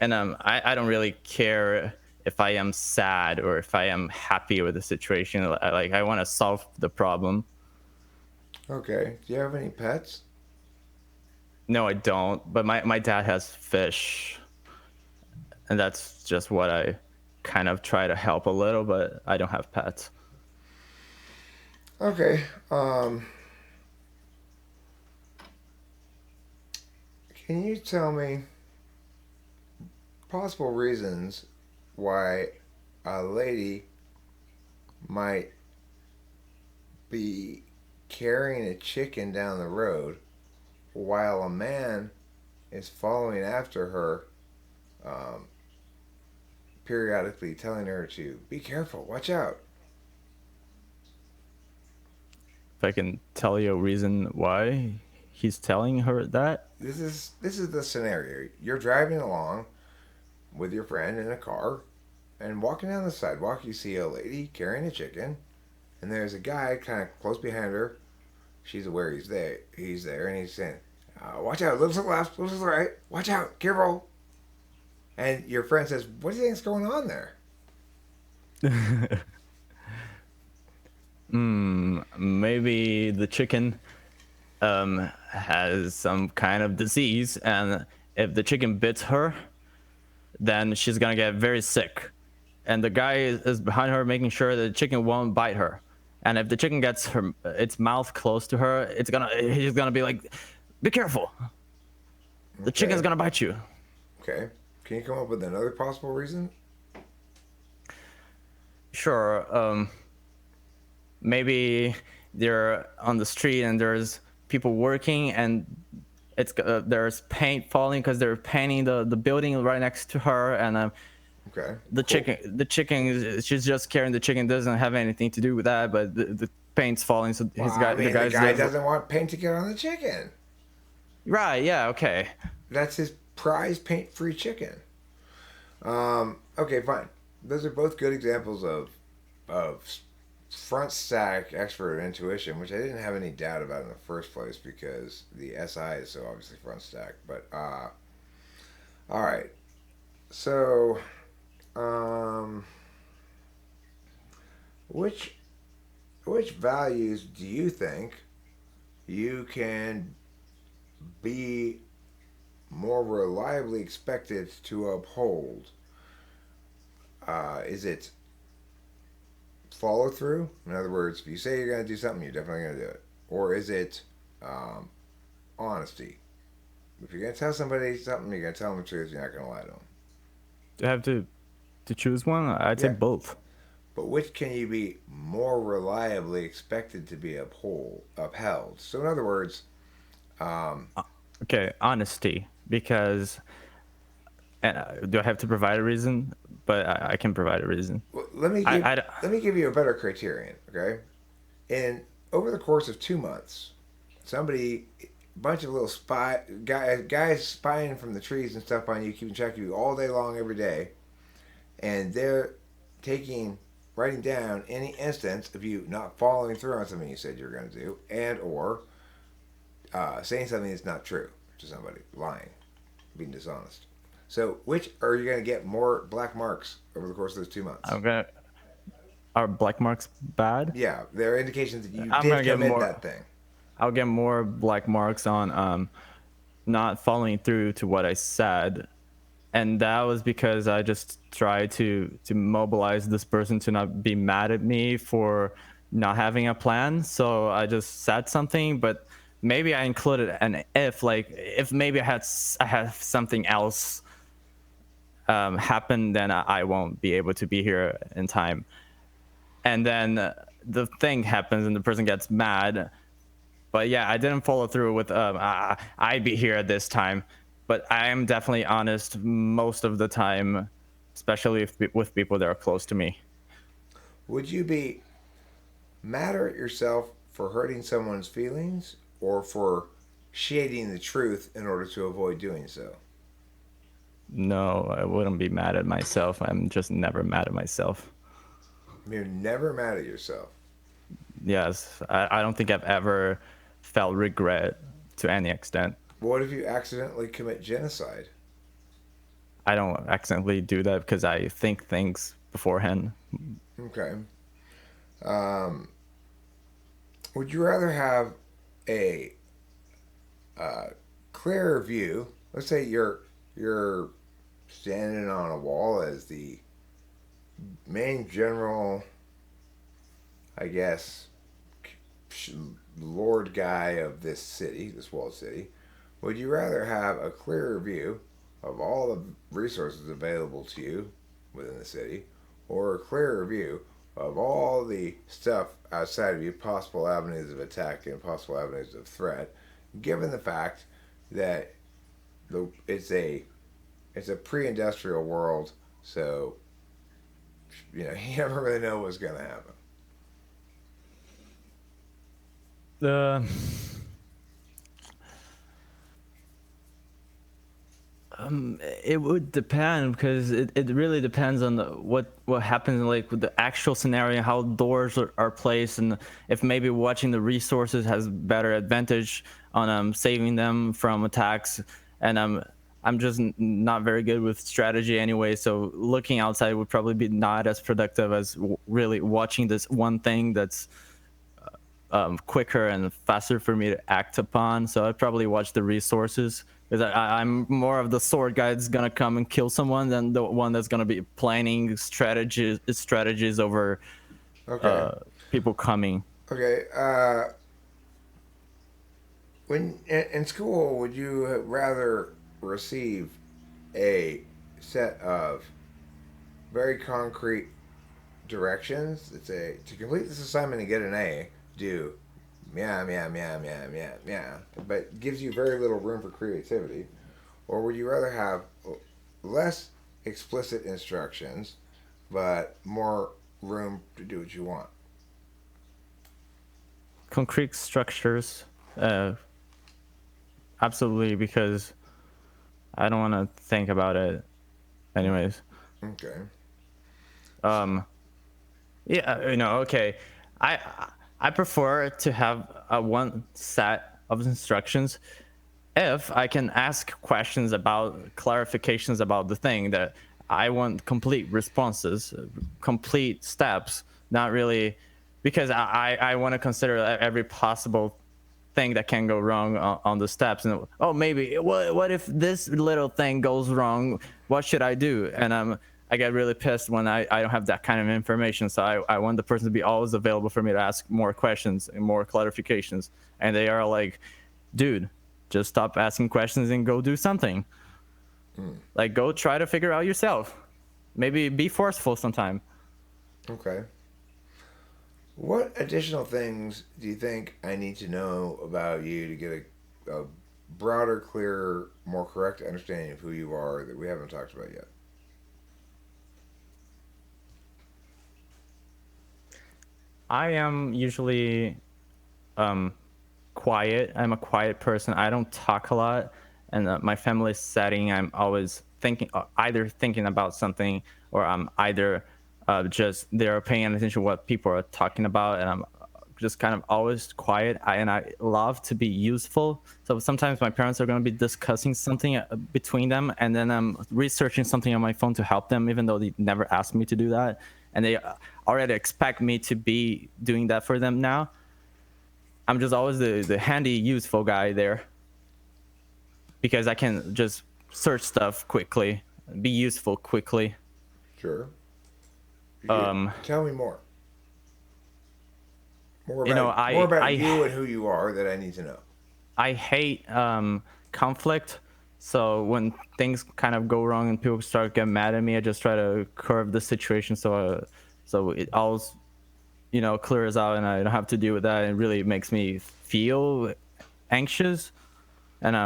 And I don't really care if I am sad or if I am happy with the situation. I want to solve the problem. Okay. Do you have any pets? No, I don't. But my dad has fish, and that's just what I kind of try to help a little. But I don't have pets. Okay. Can you tell me possible reasons why a lady might be carrying a chicken down the road while a man is following after her, um, periodically telling her to be careful, watch out? If I can tell you a reason why he's telling her that. This is the scenario. You're driving along with your friend in a car, and walking down the sidewalk, you see a lady carrying a chicken, and there's a guy kind of close behind her. She's aware he's there. He's there, and he's saying, "Watch out! Look to the left, look to the right. Watch out! Careful!" And your friend says, "What do you think's going on there?" Maybe the chicken has some kind of disease, and if the chicken bits her, then she's gonna get very sick. And the guy is behind her, making sure that the chicken won't bite her. And if the chicken gets her its mouth close to her, he's gonna be like, "Be careful! The chicken's Okay. gonna bite you." Okay. Can you come up with another possible reason? Sure. Maybe they're on the street and there's people working, and there's paint falling because they're painting the building right next to her, and Okay. the Cool. chicken, she's just carrying the chicken, doesn't have anything to do with that, but the paint's falling, so Well, I the mean, the guy's guy there doesn't want paint to get on the chicken. right, yeah, okay. That's his prize paint-free chicken. Okay, fine. Those are both good examples of front stack expert intuition, which I didn't have any doubt about in the first place because the SI is so obviously front stack. But all right. So, um, which which values do you think you can be more reliably expected to uphold? Is it follow through? In other words, if you say you're going to do something, you're definitely going to do it. Or is it um, honesty? If you're going to tell somebody something, you're going to tell them the truth. You're not going to lie to them. Do I have to choose one? I'd say Yeah. both. But which can you be more reliably expected to be upheld? So, in other words, um, Okay, honesty, because do I have to provide a reason? But I can provide a reason. let me I, give I let me give you a better criterion. Okay, and over the course of 2 months, somebody, a bunch of little guys spying from the trees and stuff on you, keeping track of you all day long, every day, and they're writing down any instance of you not following through on something you said you were going to do, and or saying something that's not true to somebody, lying, being dishonest. So, which are you going to get more black marks over the course of those 2 months? I'm gonna Are black marks bad? Yeah, there are indications that you I'm did gonna get commit more. that thing. I'll get more black marks on not following through to what I said, and that was because I just tried to mobilize this person to not be mad at me for not having a plan. So I just said something, but maybe I included an if, like if maybe I had something else happen, then I won't be able to be here in time. And then the thing happens, and the person gets mad. But yeah, I didn't follow through with I'd be here at this time. But I am definitely honest most of the time, especially with people that are close to me. Would you be matter at yourself for hurting someone's feelings or for shading the truth in order to avoid doing so? No, I wouldn't be mad at myself. I'm just never mad at myself. You're never mad at yourself. Yes, I don't think I've ever felt regret to any extent. What if you accidentally commit genocide? I don't accidentally do that because I think things beforehand. Okay. Um, would you rather have a clearer view? Let's say you're standing on a wall as the main general, I guess, lord guy of this city, this walled city. Would you rather have a clearer view of all the resources available to you within the city, or a clearer view of all the stuff outside of you, possible avenues of attack and possible avenues of threat, given the fact that it's a pre-industrial world, so you never really know what's gonna happen. Uh, it would depend because it really depends on what happens like with the actual scenario, how doors are placed, and if maybe watching the resources has better advantage on saving them from attacks. And I'm just not very good with strategy anyway, so looking outside would probably be not as productive as really watching this one thing that's quicker and faster for me to act upon. So I'd probably watch the resources because I'm more of the sword guy that's gonna come and kill someone than the one that's gonna be planning strategies over Okay. people coming. Okay. When in school, would you rather receive a set of very concrete directions that say to complete this assignment and get an A, do meow meow meow meow meow meow, but gives you very little room for creativity, or would you rather have less explicit instructions but more room to do what you want? Concrete structures, absolutely, because I don't want to think about it anyways. Okay. um Yeah, okay. I I prefer to have a one set of instructions if I can ask questions about clarifications about the thing that I want complete responses, complete steps, not really because I want to consider every possible thing that can go wrong on the steps. And oh, maybe what if this little thing goes wrong, what should I do? And I get really pissed when I don't have that kind of information, so I want the person to be always available for me to ask more questions and more clarifications. And they are like, dude, just stop asking questions and go do something. Like, go try to figure out yourself. Maybe be forceful sometime. Okay. What additional things do you think I need to know about you to get a broader, clearer, more correct understanding of who you are that we haven't talked about yet? I am usually um quiet. I'm a quiet person. I don't talk a lot. And my family setting, I'm always thinking, either thinking about something, or I'm either just there paying attention to what people are talking about, and I'm just kind of always quiet. I love to be useful. So sometimes my parents are going to be discussing something between them, and then I'm researching something on my phone to help them, even though they never asked me to do that, and they already expect me to be doing that for them now. I'm just always the handy, useful guy there because I can just search stuff quickly, be useful quickly. Sure. Um, Tell me more. you know, More about I you and who you are that I need to know. I hate conflict. So when things kind of go wrong and people start getting mad at me, I just try to curve the situation so it all clears out and I don't have to deal with that. It really makes me feel anxious, and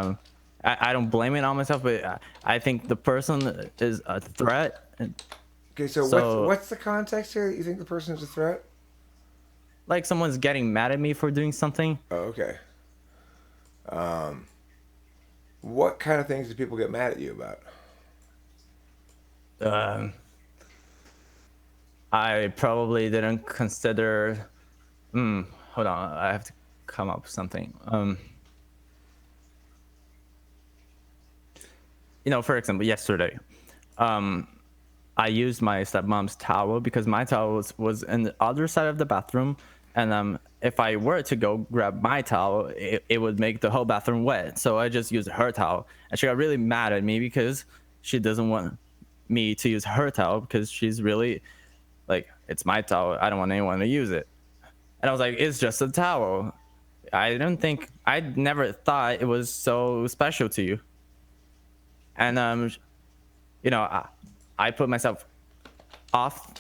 I don't blame it on myself, but I think the person is a threat. And Okay, so so what's the context here that you think the person is a threat? like someone's getting mad at me for doing something. Oh, okay. What kind of things do people get mad at you about? Um, I probably didn't consider. Hold on, I have to come up with something. For example, yesterday, I used my stepmom's towel because my towel was in the other side of the bathroom, and if I were to go grab my towel, it would make the whole bathroom wet. So I just used her towel, and she got really mad at me because she doesn't want me to use her towel because she's really like, it's my towel. I don't want anyone to use it. And I was like, it's just a towel. I never thought it was so special to you. And you know, I put myself off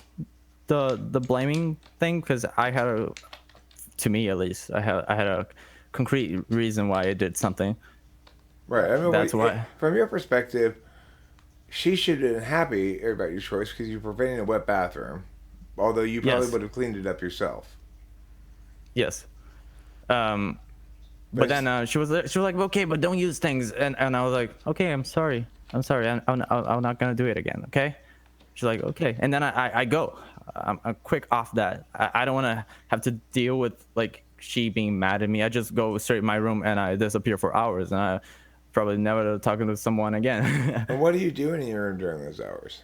the blaming thing because to me at least, I had a concrete reason why I did something. Right. I mean, That's why. from your perspective, she should have been happy about your choice because you're preventing a wet bathroom. Although you probably Yes. would have cleaned it up yourself. Yes. But then she was like, okay, but don't use things, and I was like, okay, I'm sorry, I'm not gonna do it again, okay. She's like, okay, and then I go, I'm quick off that. I don't want to have to deal with like she being mad at me. I just go straight in my room and I disappear for hours, and I probably never talking to someone again. And what are you doing in your room during those hours?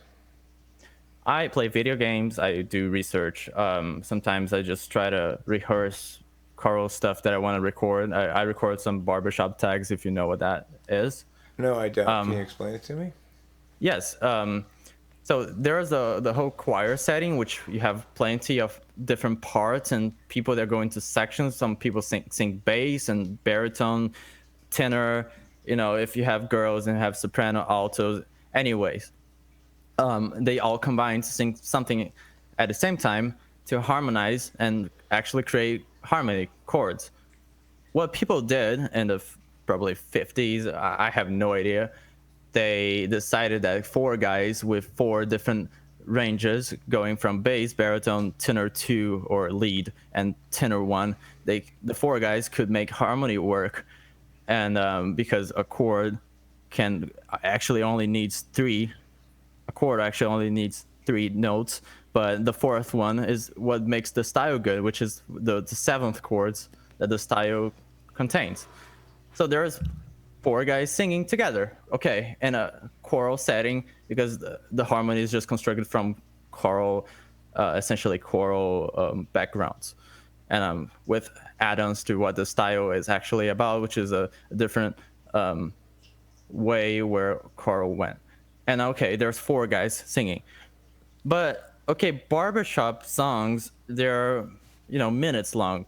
I play video games. I do research. Sometimes I just try to rehearse choral stuff that I want to record. I record some barbershop tags, if you know what that is. No, I don't. Can you explain it to me? Yes. So there's the whole choir setting, which you have plenty of different parts and people that go into sections. Some people sing bass and baritone, tenor. If you have girls and have soprano, altos. Anyways, they all combine to sing something at the same time to harmonize and actually create harmonic chords. What people did in the probably 50s, I have no idea. They decided that four guys with four different ranges going from bass, baritone, tenor 2 or lead, and tenor 1, the four guys could make harmony work. And because can actually only needs three a chord actually only needs three notes, but the fourth one is what makes the style good, which is the seventh chords that the style contains. So there's four guys singing together, okay, in a choral setting, because the harmony is just constructed from choral, essentially choral backgrounds, and with add-ons to what the style is actually about, which is a different way where choral went. And okay, there's four guys singing, but okay, barbershop songs, they're minutes long,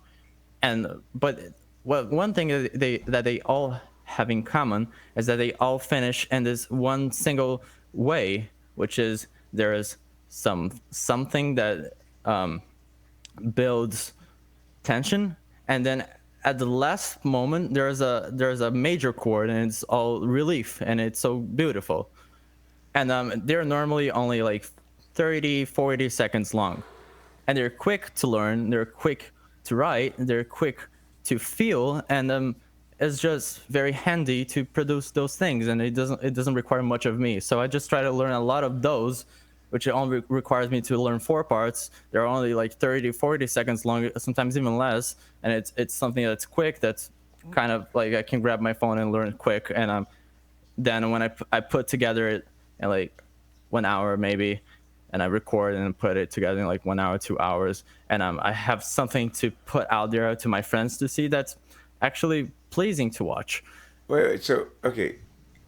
but one thing that they all have in common is that they all finish in this one single way, which is there is something that builds tension, and then at the last moment there's a major chord, and it's all relief, and it's so beautiful. And they're normally only like 30-40 seconds long, and they're quick to learn, they're quick to write, they're quick to feel, and it's just very handy to produce those things, and it doesn't require much of me. So I just try to learn a lot of those, which only requires me to learn four parts. They're only like 30-40 seconds long, sometimes even less, and it's something that's quick, that's kind of like I can grab my phone and learn quick. And then when I put together it in like 1 hour maybe, and I record and put it together in like 1 hour, 2 hours, and I have something to put out there to my friends to see that's actually pleasing to watch. Wait. So, okay,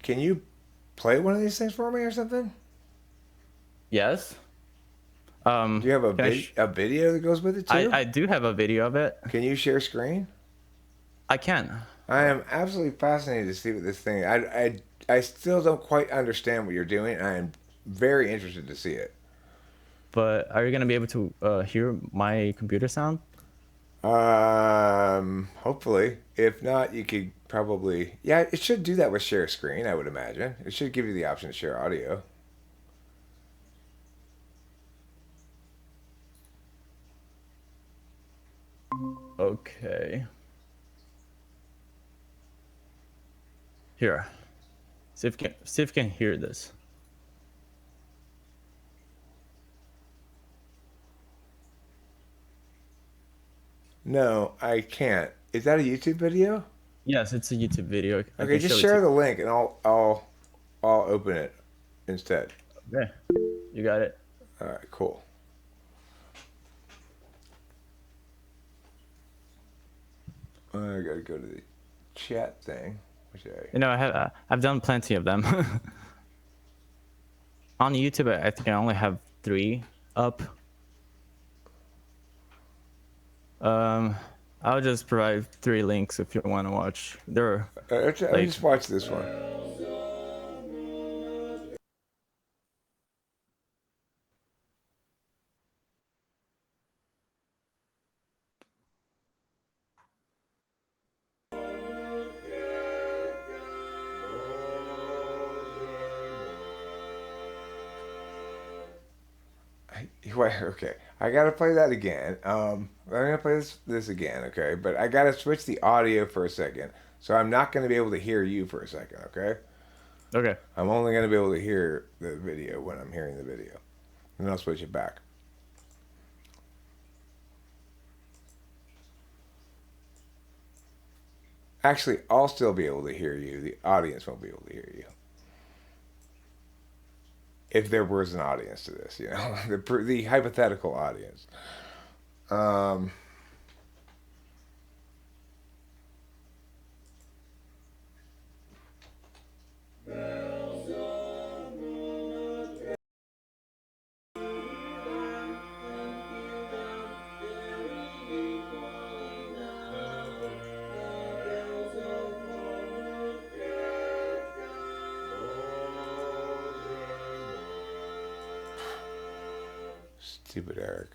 can you play one of these things for me or something? Yes. Do you have a video that goes with it too? I do have a video of it. Can you share screen? I can. I am absolutely fascinated to see what this thing. I still don't quite understand what you're doing. I am very interested to see it. But are you gonna be able to hear my computer sound? Hopefully. If not, you could probably. Yeah, it should do that with share screen. I would imagine it should give you the option to share audio. Okay. Here. See if you can hear this. No, I can't. Is that a YouTube video? Yes, it's a YouTube video. I Okay, can just show it to share you. the link and I'll open it instead. Okay. You got it. All right, cool. I gotta go to the chat thing, which You know, I've done plenty of them. On YouTube, I think I only have 3 up. Um, I'll just provide 3 links if you want to watch. They're let me like, just watch this one. Wait, okay, I gotta play that again. I'm gonna play this again, okay? But I gotta switch the audio for a second, so I'm not gonna be able to hear you for a second, okay? okay. I'm only gonna be able to hear the video when I'm hearing the video, and then I'll switch it back. Actually, I'll still be able to hear you. The audience won't be able to hear you. If there was an audience to this, you know, the hypothetical audience. Um, Stupid Eric.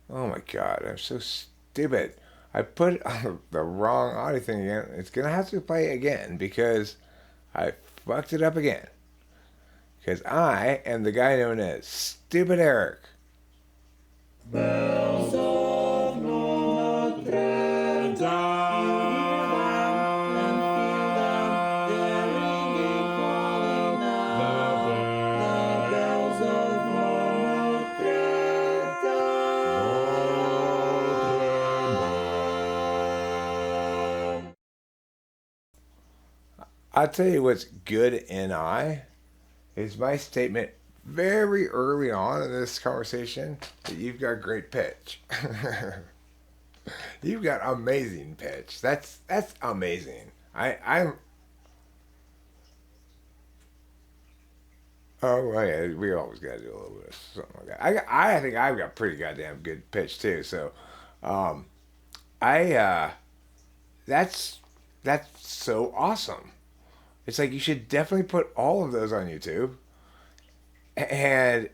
Oh my god, I'm so stupid. I put on the wrong audio thing again. It's gonna have to play again because I fucked it up again. Because I am the guy known as Stupid Eric. I'll tell you what's good in I is my statement very early on in this conversation that you've got great pitch. You've got amazing pitch. That's amazing. I'm oh right, yeah, we always got to do a little bit of something like that. I think I've got pretty goddamn good pitch too. So, um, I that's that's so awesome. It's like you should definitely put all of those on YouTube. And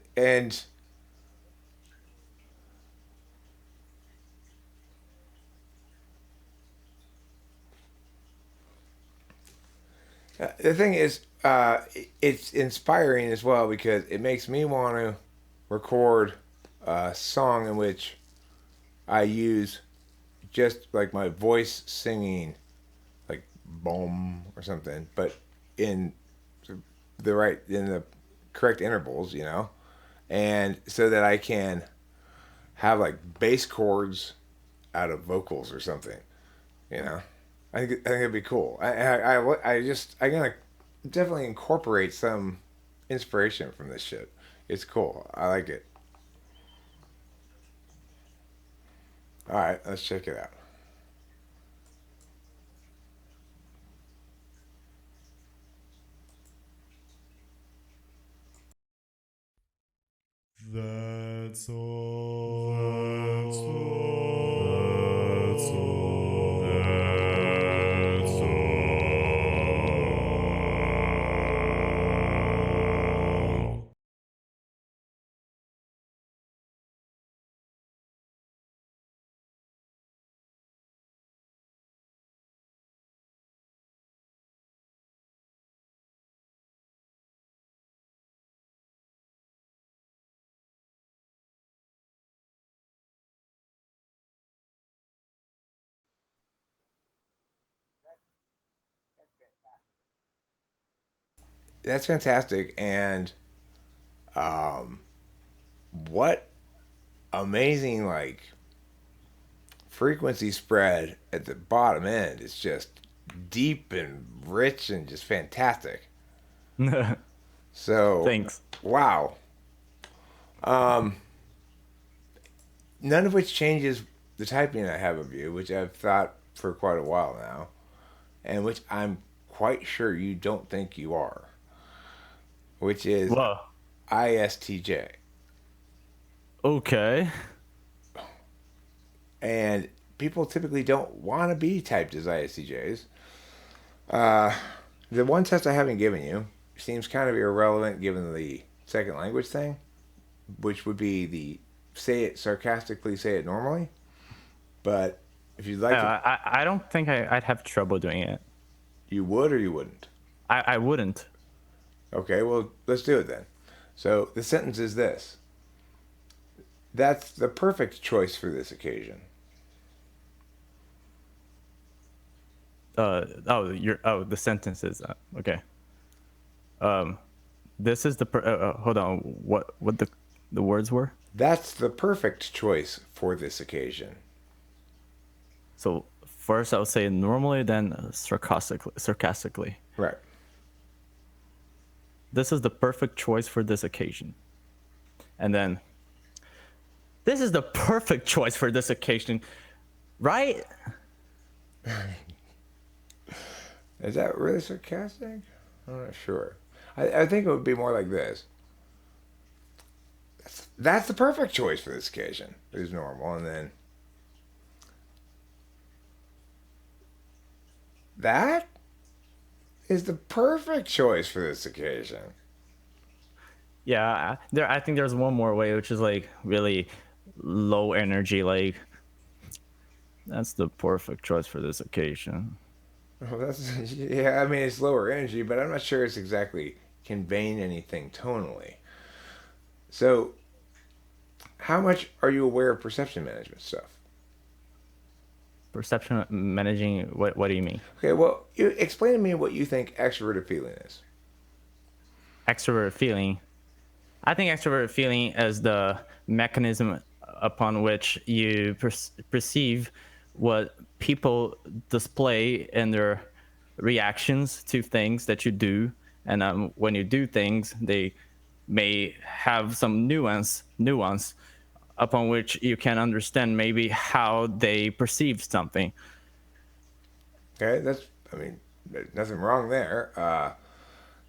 the thing is, it's inspiring as well because it makes me want to record a song in which I use just like my voice singing, like boom or something, but in the correct intervals, you know, and so that I can have like bass chords out of vocals or something, you know. I think it'd be cool. I gonna definitely incorporate some inspiration from this shit. It's cool. I like it. All right, let's check it out. That's all. That's all. That's all. That's all. That's fantastic. And um, what amazing like frequency spread at the bottom end is just deep and rich and just fantastic. So, Thanks. wow. Um, None of which changes the typing I have of you, which I've thought for quite a while now, and which I'm quite sure you don't think you are, which is Whoa. ISTJ. Okay. And people typically don't want to be typed as ISTJs. Uh, the one test I haven't given you seems kind of irrelevant given the second language thing, which would be the say it sarcastically, say it normally. But if you'd like to, I don't think I'd have trouble doing it. you would or you wouldn't. I wouldn't. Okay, well, let's do it then. So the sentence is this: that's the perfect choice for this occasion. The sentence is okay. Um, this is the hold on. What the words were? That's the perfect choice for this occasion. So first I'll say normally, then sarcastically. Right. This is the perfect choice for this occasion. And then this is the perfect choice for this occasion, right? Is that really sarcastic? I'm not sure. I think it would be more like this. That's the perfect choice for this occasion. Is normal, and then that is the perfect choice for this occasion. Yeah, I think there's one more way, which is like really low energy, like that's the perfect choice for this occasion. Well, that's yeah. I mean, it's lower energy, but I'm not sure it's exactly conveying anything tonally. So, how much are you aware of perception management stuff? Perception managing, what do you mean? Okay, well, you explain to me what you think extroverted feeling is. Extrovert feeling. I think extrovert feeling is the mechanism upon which you perceive what people display in their reactions to things that you do, and when you do things, they may have some nuance upon which you can understand maybe how they perceive something. Okay, I mean, there's nothing wrong there.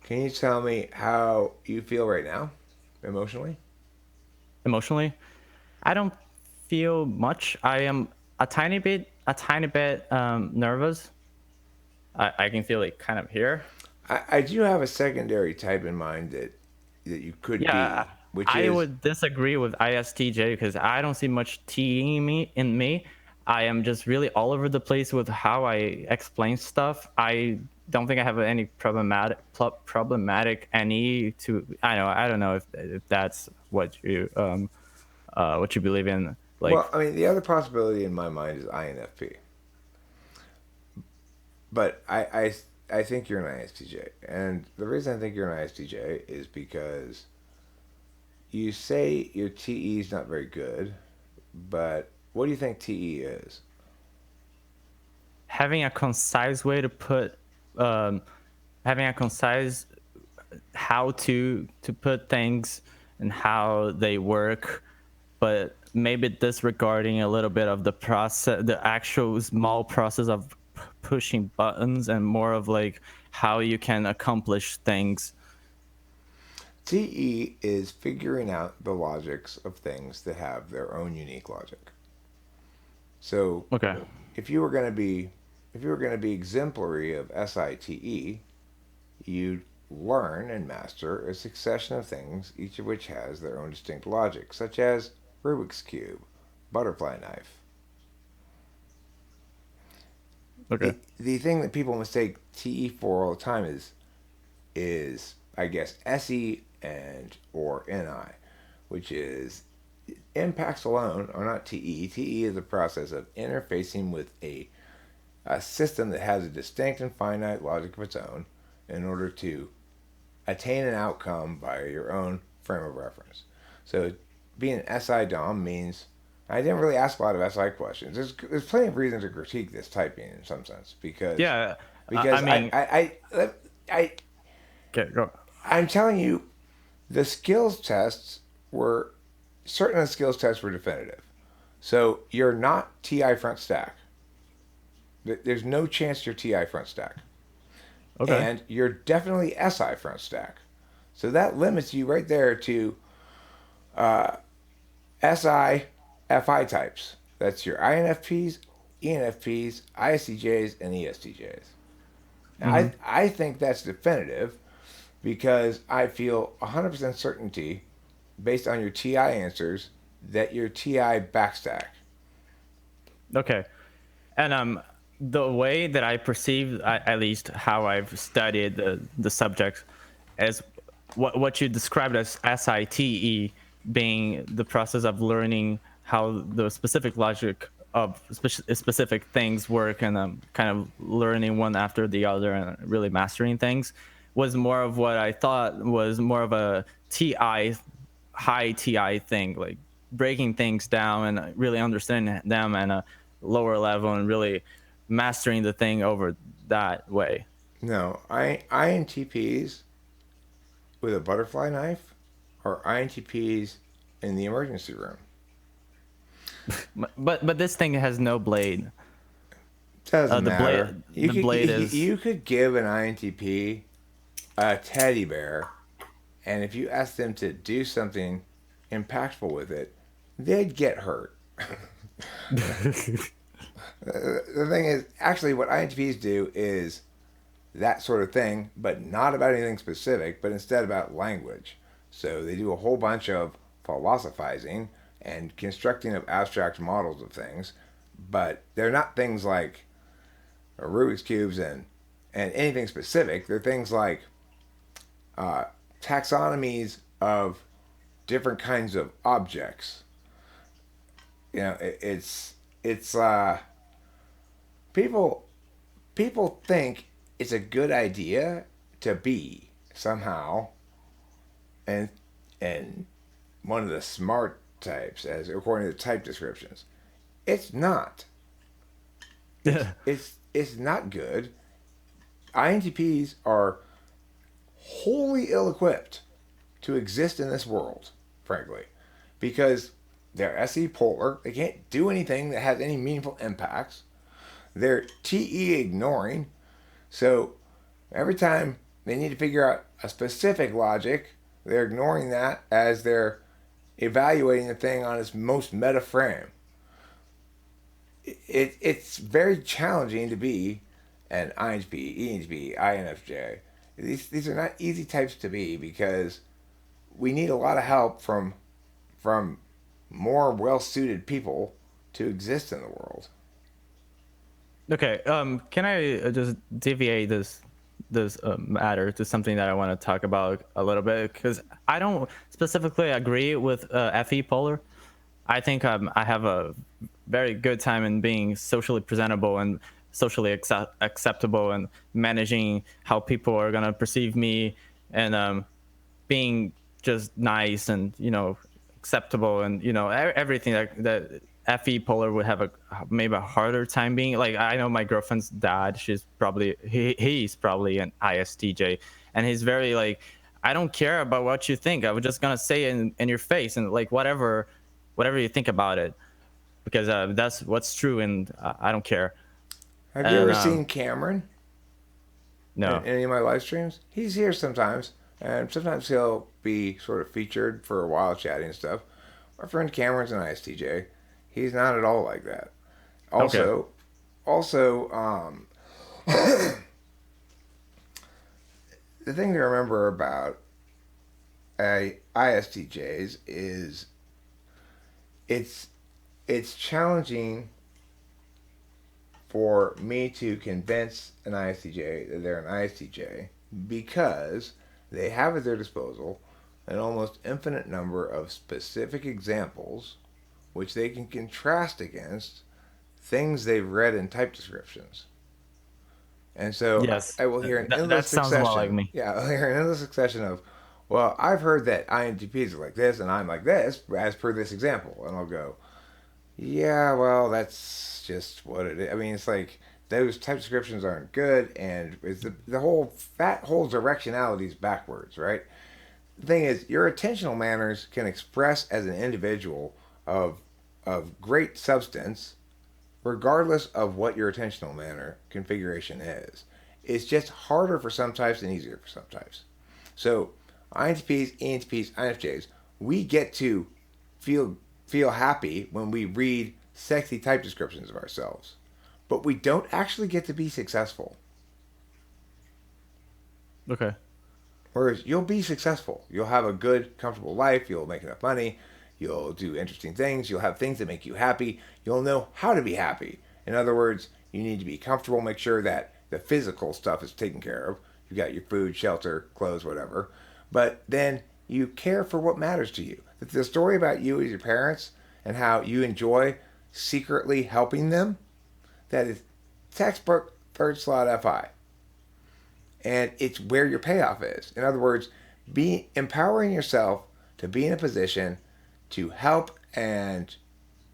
Can you tell me how you feel right now, emotionally? Emotionally, I don't feel much. I am a tiny bit nervous. I can feel it kind of here. I do have a secondary type in mind that you could Yeah, be, which I is would disagree with ISTJ because I don't see much T in me. I am just really all over the place with how I explain stuff. I don't think I have any problematic any to. I don't know if that's what you believe in. Like, well, I mean, the other possibility in my mind is INFP, but I think you're an ISTJ, and the reason I think you're an ISTJ is because you say your TE is not very good, but what do you think TE is? having a concise way to put um, having a concise how to put things and how they work, but maybe disregarding a little bit of the process, the actual small process of pushing buttons, and more of like how you can accomplish things. TE is figuring out the logics of things that have their own unique logic. So Okay. if you were going to be if you were going to be exemplary of SITE, you'd learn and master a succession of things, each of which has their own distinct logic, such as Rubik's Cube, butterfly knife. Okay. The thing that people mistake TE for all the time is I guess SE and or NI, which is impacts alone are not TE. TE is a process of interfacing with a system that has a distinct and finite logic of its own in order to attain an outcome by your own frame of reference. So being an SI Dom means I didn't really ask a lot of SI questions. There's plenty of reasons to critique this typing in some sense because Yeah, I because mean, I okay, go. I'm telling you the skills tests were certain of the skills tests were definitive. So you're not TI front stack. There's no chance you're TI front stack. Okay. And you're definitely SI front stack. So that limits you right there to SI, FI types. That's your INFPs, ENFPs, ISTJs, and ESTJs. Now, Hmm. I think that's definitive because I feel 100% certainty based on your TI answers that you're TI backstack. Okay. And the way that I perceive, at least how I've studied the subjects, is what you described as SITE being the process of learning how the specific logic of specific things work, and kind of learning one after the other and really mastering things, was more of what I thought was more of a TI, high TI thing, like breaking things down and really understanding them at a lower level and really mastering the thing over that way. No, INTPs with a butterfly knife are INTPs in the emergency room. But this thing has no blade. Doesn't The matter. blade the blade is You could give an INTP a teddy bear, and if you ask them to do something impactful with it, they'd get hurt. The thing is, actually, what INTPs do is that sort of thing, but not about anything specific, but instead about language. So they do a whole bunch of philosophizing and constructing of abstract models of things, but they're not things like Rubik's cubes and anything specific. They're things like taxonomies of different kinds of objects. You know, it's people people think it's a good idea to be somehow and and one of the smart types as according to the type descriptions. It's not. It's not good. INTPs are wholly ill-equipped to exist in this world, frankly, because they're SE polar. They can't do anything that has any meaningful impacts. They're TE ignoring. So every time they need to figure out a specific logic, they're ignoring that as they're evaluating the thing on its most meta frame. It's very challenging to be an INTP, ENTP, INFJ. These are not easy types to be because we need a lot of help from more well suited people to exist in the world. Okay. Can I just deviate this matter to something that I want to talk about a little bit? Because I don't specifically agree with FE Polar. I think I have a very good time in being socially presentable and socially acceptable and managing how people are gonna perceive me, and being just nice and acceptable, and everything that FE Polar would have a maybe a harder time being. Like, I know my girlfriend's dad, he's probably an ISTJ, and he's very like, I don't care about what you think, I was just gonna say it in your face, and like whatever you think about it, because that's what's true, and I don't care. Have you And ever seen Cameron in no. any of my live streams? He's here sometimes, and sometimes he'll be sort of featured for a while chatting and stuff. My friend Cameron's an ISTJ. He's not at all like that. Okay. Also, the thing to remember about ISTJs is it's it's challenging for me to convince an ISTJ that they're an ISTJ because they have at their disposal an almost infinite number of specific examples which they can contrast against things they've read in type descriptions. And so Yes, I will hear an that endless sounds more like succession. me. Yeah, I'll hear an endless succession of, well, I've heard that INTPs are like this and I'm like this, as per this example. And I'll go, yeah, well, that's just what it is. I mean, it's like those type descriptions aren't good, and it's the whole that whole directionality is backwards, right? The thing is, your attentional manners can express as an individual of great substance, regardless of what your attentional manner configuration is. It's just harder for some types and easier for some types. So, INTPs, ENTPs, INFJs, we get to feel feel happy when we read sexy type descriptions of ourselves, but we don't actually get to be successful. Okay. Whereas you'll be successful, you'll have a good, comfortable life, you'll make enough money, you'll do interesting things, you'll have things that make you happy, you'll know how to be happy. In other words, you need to be comfortable, make sure that the physical stuff is taken care of. You got your food, shelter, clothes, whatever. But then you care for what matters to you. The story about you as your parents and how you enjoy secretly helping them, that is textbook third slot FI. And it's where your payoff is. In other words, be empowering yourself to be in a position to help and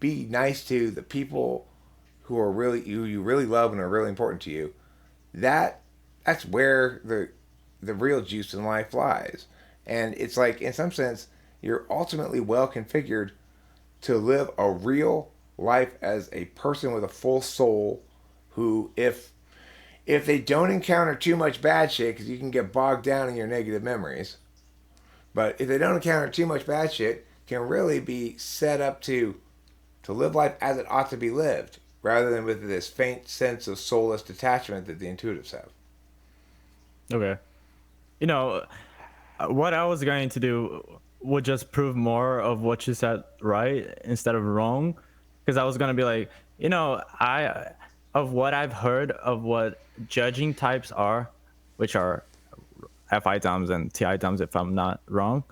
be nice to the people who you really love and are really important to you. That that's where the real juice in life lies. And it's like in some sense you're ultimately well configured to live a real life as a person with a full soul who if they don't encounter too much bad shit, because you can get bogged down in your negative memories, but if they don't encounter too much bad shit, can really be set up to live life as it ought to be lived, rather than with this faint sense of soulless detachment that the intuitives have. Okay. You know, what I was going to do would just prove more of what you said right instead of wrong, because I was going to be like, I of what I've heard of what judging types are, which are FI doms and TI doms, if I'm not wrong.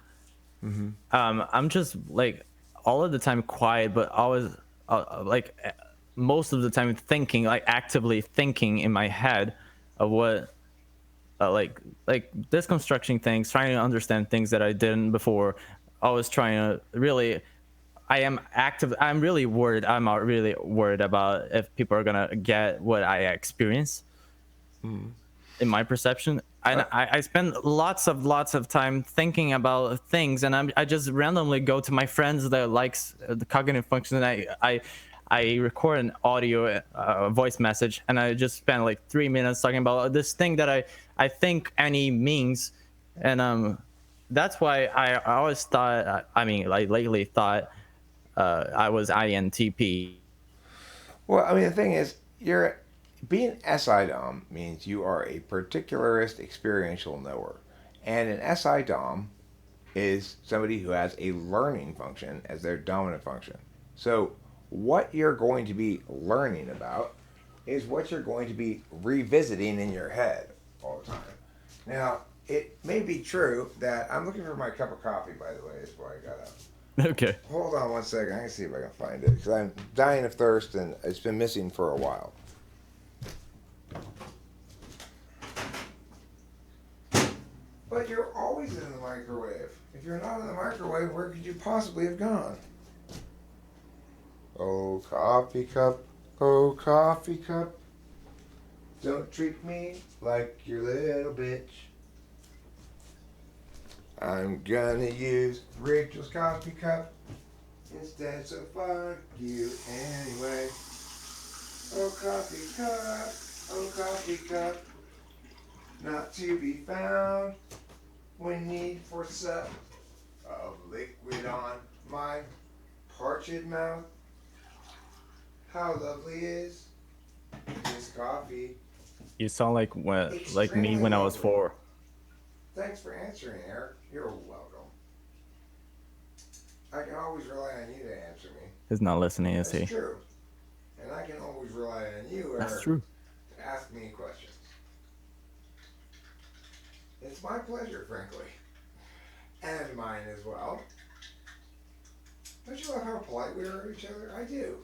I'm just like all of the time quiet, but always most of the time thinking, like actively thinking in my head of what like disconstructing things, trying to understand things that I didn't before. Always trying to really. I am active. I'm really worried. I'm really worried about if people are gonna get what I experience in my perception. And Uh, I spend lots of time thinking about things, and I just randomly go to my friends that likes the cognitive function, and I record an audio voice message, and I just spend like 3 minutes talking about this thing that I think any means, and that's why I always thought, I mean, like lately thought I was INTP. well, I mean, the thing is, you're being SI Dom means you are a particularist experiential knower, and an SI Dom is somebody who has a learning function as their dominant function. So, what you're going to be learning about is what you're going to be revisiting in your head all the time. Now, it may be true that I'm looking for my cup of coffee, by the way, is why I got up. Okay. Hold on one second. I can see if I can find it because I'm dying of thirst and it's been missing for a while. But you're always in the microwave. If you're not in the microwave, where could you possibly have gone? Oh, coffee cup. Oh, coffee cup. Don't treat me like your little bitch. I'm gonna use Rachel's coffee cup instead, so fuck you anyway. Oh, coffee cup. Oh, coffee cup. Not to be found when need for sup of liquid on my parched mouth. How lovely is this coffee? You sound like like me Extremely when I was lovely. 4. Thanks for answering, Eric. You're welcome. I can always rely on you to answer me. He's not listening, is That's he? true. And I can always rely on you, That's Eric, true. to ask me questions. It's my pleasure, frankly. And mine as well. Don't you love how polite we are to each other? I do.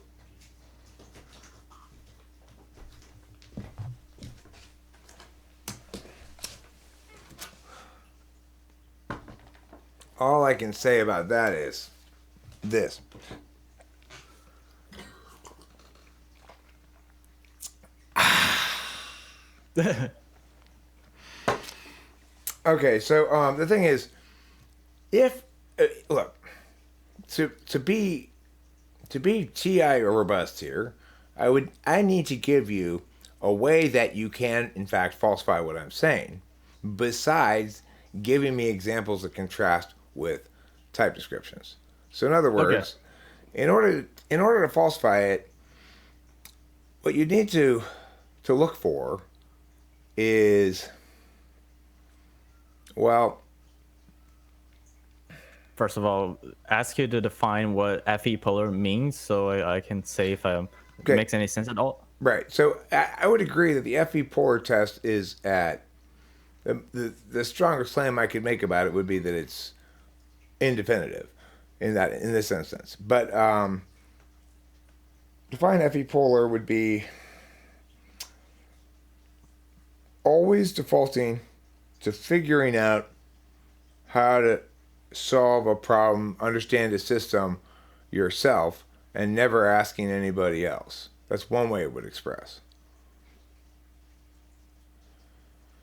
all I can say about that is this. Okay, so the thing is, if look, to be TI or robust here, I need to give you a way that you can in fact falsify what I'm saying, besides giving me examples that contrast with type descriptions. So in other words, in order to falsify it, what you need to look for is, well, First of all, ask you to define what FE polar means, so I can say if it Okay. makes any sense at all. Right. So I would agree that the FE polar test is at the strongest claim I could make about it would be that it's indefinitive in this instance. But define FE polar would be always defaulting to figuring out how to solve a problem, understand a system yourself, and never asking anybody else. That's one way it would express.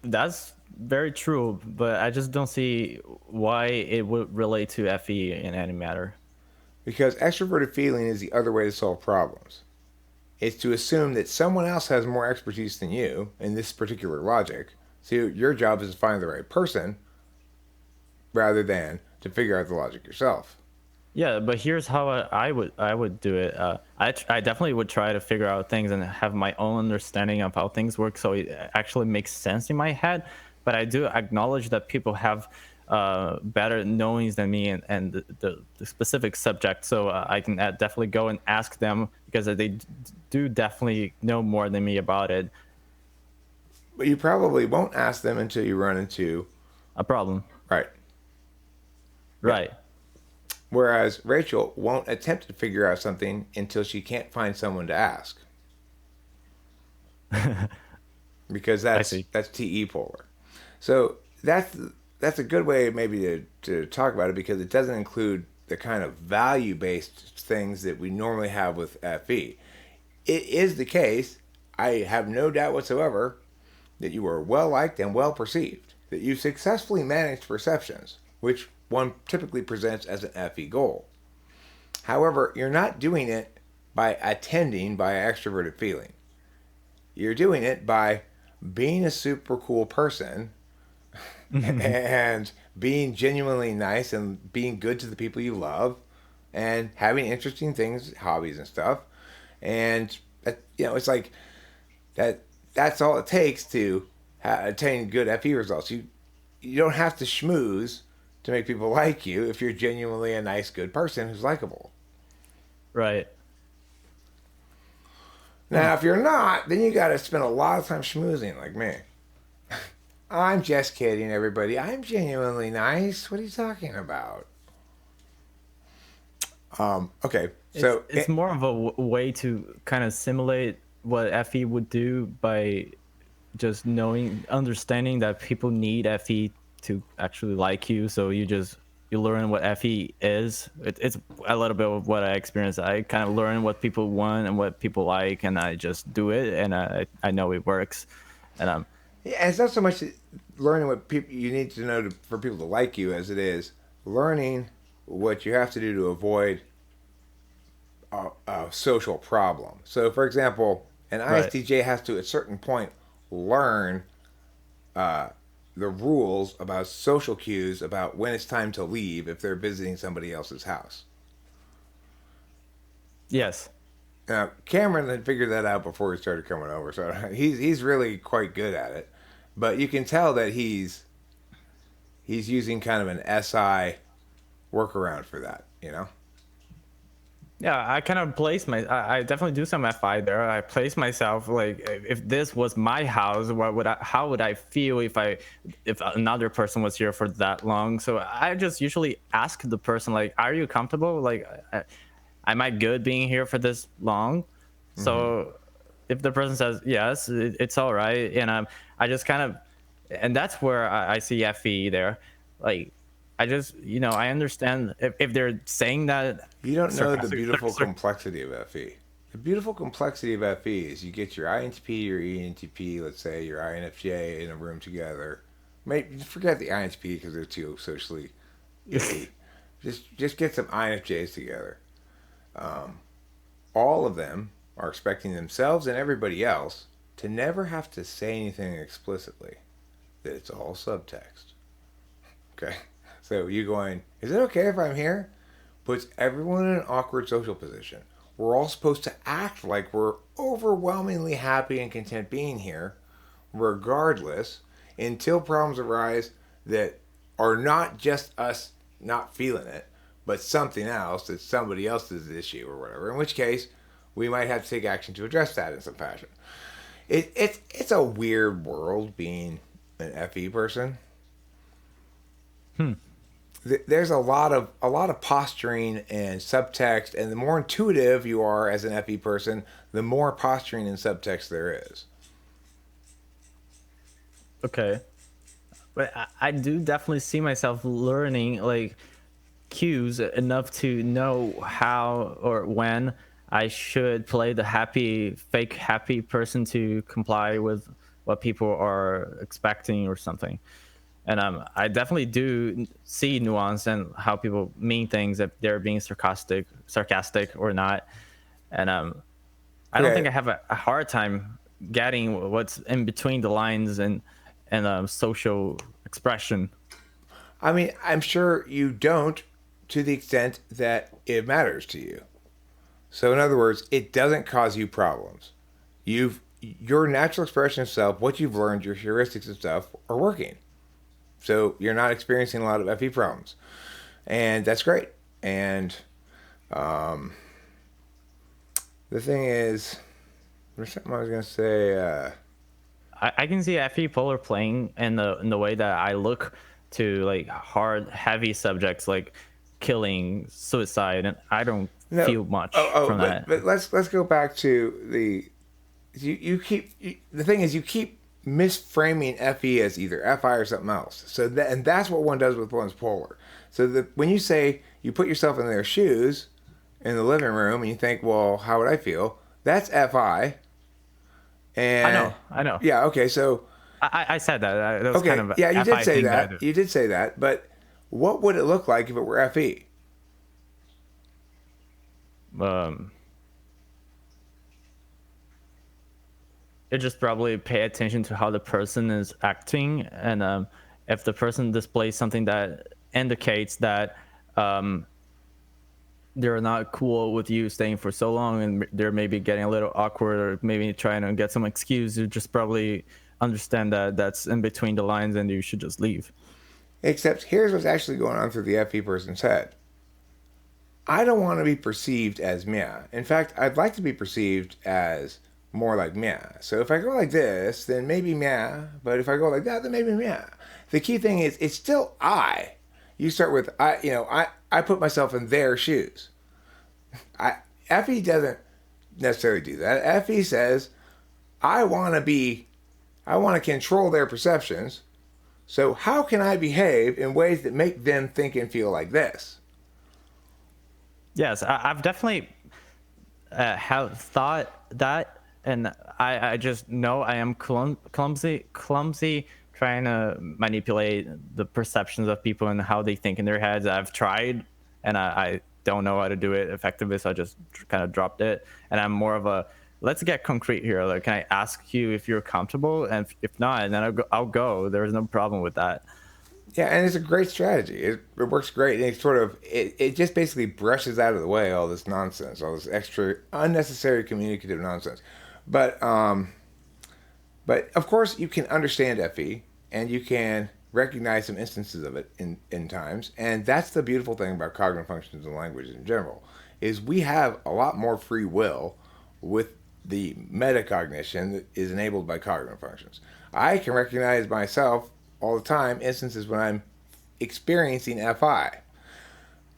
That's very true, but I just don't see why it would relate to FE in any matter. Because extroverted feeling is the other way to solve problems. It's to assume that someone else has more expertise than you in this particular logic. So your job is to find the right person rather than to figure out the logic yourself. Yeah, but here's how I would do it. I definitely would try to figure out things and have my own understanding of how things work, so it actually makes sense in my head. But I do acknowledge that people have better knowings than me and the specific subject, so I can definitely go and ask them because they do definitely know more than me about it. But you probably won't ask them until you run into A problem, right. right? Whereas Rachel won't attempt to figure out something until she can't find someone to ask. Because that's TE polar. So that's a good way maybe to talk about it, because it doesn't include the kind of value-based things that we normally have with FE. It is the case, I have no doubt whatsoever, that you are well liked and well perceived, that you successfully managed perceptions, which one typically presents as an FE goal. However, you're not doing it by attending by extroverted feeling. You're doing it by being a super cool person and being genuinely nice and being good to the people you love and having interesting things, hobbies and stuff. And, it's like that's all it takes to attain good FE results. You don't have to schmooze to make people like you if you're genuinely a nice, good person who's likable. Right. Now, if you're not, then you got to spend a lot of time schmoozing like me. I'm just kidding, everybody. I'm genuinely nice. What are you talking about? Okay, so it's more of a way to kind of simulate what FE would do by just understanding that people need FE to actually like you. So you learn what FE is. It's a little bit of what I experienced. I kind of learn what people want and what people like, and I just do it, and I know it works. And yeah, it's not so much learning what people you need to know for people to like you as it is learning what you have to do to avoid a social problem. So, for example, an ISTJ has to, at a certain point, learn the rules about social cues about when it's time to leave if they're visiting somebody else's house. yes. Now, Cameron had figured that out before he started coming over, so he's really quite good at it. But you can tell that he's using kind of an SI workaround for that, Yeah, I kind of I definitely do some FI there. I place myself like, if this was my house, how would I feel if another person was here for that long? So I just usually ask the person, like, are you comfortable? Like, am I good being here for this long? Mm-hmm. So if the person says yes, it's all right. And I just kind of, and that's where I see FE there. Like, I just, I understand if they're saying that You don't know the sarcastic. beautiful complexity of FE. The beautiful complexity of FE is you get your INTP, your ENTP, let's say your INFJ in a room together. Maybe forget the INTP because they're too socially iffy. Just get some INFJs together. All of them are expecting themselves and everybody else to never have to say anything explicitly. That it's all subtext. Okay? So you going, is it okay if I'm here? Puts everyone in an awkward social position. We're all supposed to act like we're overwhelmingly happy and content being here, regardless, until problems arise that are not just us not feeling it, but something else that's somebody else's issue or whatever. In which case, we might have to take action to address that in some fashion. It's a weird world being an FE person. There's a lot of posturing and subtext, and the more intuitive you are as an FE person, the more posturing and subtext there is. Okay. But I do definitely see myself learning like cues enough to know how or when I should play the fake happy person to comply with what people are expecting or something. And I definitely do see nuance and how people mean things, if they're being sarcastic or not. And I don't Okay. think I have a hard time getting what's in between the lines and social expression. I mean, I'm sure you don't to the extent that it matters to you. So in other words, it doesn't cause you problems. Your natural expression of self, what you've learned, your heuristics and stuff are working. So you're not experiencing a lot of FE problems. And that's great. And the thing is, there's something I was going to say. I can see FE polar playing in the way that I look to like hard, heavy subjects like killing, suicide, and I don't feel much from that. But let's go back to the thing is you keep misframing FE as either FI or something else. So that's what one does with one's polar. So when you say you put yourself in their shoes in the living room and you think, well, how would I feel? That's FI. And I know. Yeah. Okay. So I said that. That was okay. kind of Yeah, you FI did say thing that. You did say that. But what would it look like if it were FE? It just probably pay attention to how the person is acting, and if the person displays something that indicates that they're not cool with you staying for so long and they're maybe getting a little awkward or maybe trying to get some excuse, you just probably understand that that's in between the lines and you should just leave. Except here's what's actually going on through the FE person's head. I don't want to be perceived as Mia. In fact, I'd like to be perceived as more like Mia. So if I go like this, then maybe Mia. But if I go like that, then maybe Mia. The key thing is it's still I. You start with I put myself in their shoes. FE doesn't necessarily do that. FE says I want to control their perceptions. So how can I behave in ways that make them think and feel like this? Yes, I've definitely have thought that, and I just know I am clumsy trying to manipulate the perceptions of people and how they think in their heads. I've tried, and I don't know how to do it effectively, so I just kind of dropped it. And I'm more of a, let's get concrete here. Like, can I ask you if you're comfortable? And if not, then I'll go. There's no problem with that. Yeah, and it's a great strategy. It works great. And it just basically brushes out of the way all this nonsense, all this extra unnecessary communicative nonsense. But of course you can understand FE and you can recognize some instances of it in times. And that's the beautiful thing about cognitive functions and language in general, is we have a lot more free will with the metacognition that is enabled by cognitive functions. I can recognize myself all the time instances when I'm experiencing FI.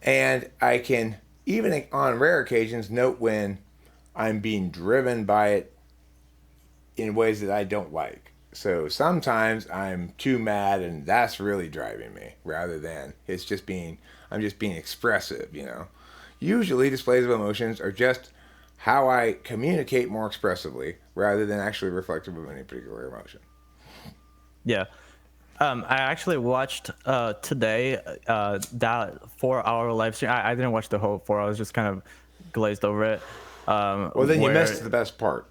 And I can, even on rare occasions, note when I'm being driven by it in ways that I don't like. So sometimes I'm too mad, and that's really driving me, rather than I'm just being expressive, you know. Usually, displays of emotions are just how I communicate more expressively, rather than actually reflective of any particular emotion. Yeah. I actually watched today that 4 hour live stream. I didn't watch the whole 4 hours, just kind of glazed over it. Well, then you missed Where the best part.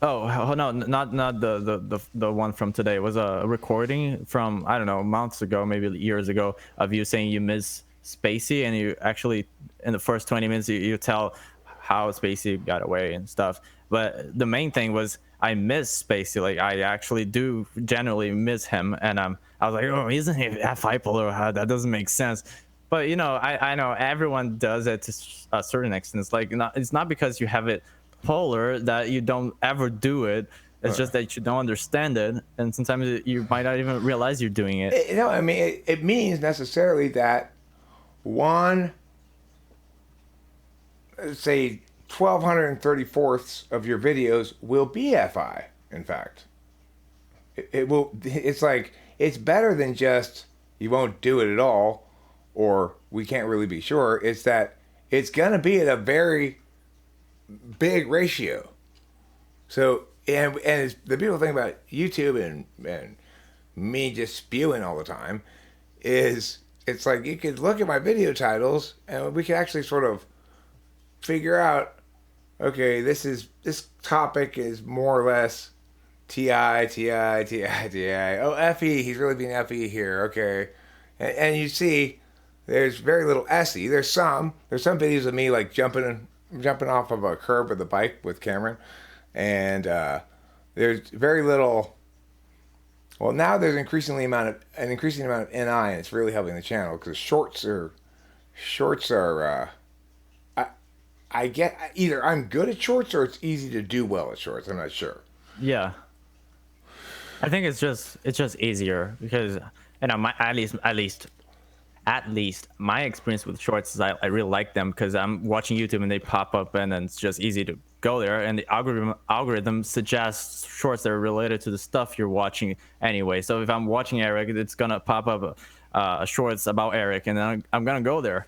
no, not the one from today. It was a recording from, I don't know, months ago, maybe years ago, of you saying you miss Spacey, and you actually in the first 20 minutes you tell how Spacey got away and stuff. But the main thing was I miss Spacey. Like, I actually do generally miss him, and I was like, oh, isn't he that bipolar? That doesn't make sense. But you know, I know everyone does it to a certain extent. It's like, it's not because you have it polar that you don't ever do it. It's just that you don't understand it, and sometimes you might not even realize you're doing it. No, I mean, it means necessarily that one, say, 1234ths of your videos will be FI, in fact. It will, it's like, it's better than just you won't do it at all, or we can't really be sure. It's that it's going to be at a very big ratio. So, and it's, the beautiful thing about YouTube and me just spewing all the time is it's like you could look at my video titles and we could actually sort of figure out, okay, this topic is more or less TI, TI, TI, TI. Oh, FE, he's really being FE here. Okay. And you see there's very little SE. There's some videos of me like jumping off of a curb with a bike with Cameron, and there's very little. Well, now there's an increasing amount of NI, and it's really helping the channel because shorts are. I get either I'm good at shorts or it's easy to do well at shorts. I'm not sure. Yeah, I think it's just easier because, you know, at least my experience with shorts is I really like them because I'm watching YouTube and they pop up and then it's just easy to go there, and the algorithm suggests shorts that are related to the stuff you're watching anyway. So if I'm watching Eric, it's gonna pop up shorts about Eric, and then I'm gonna go there.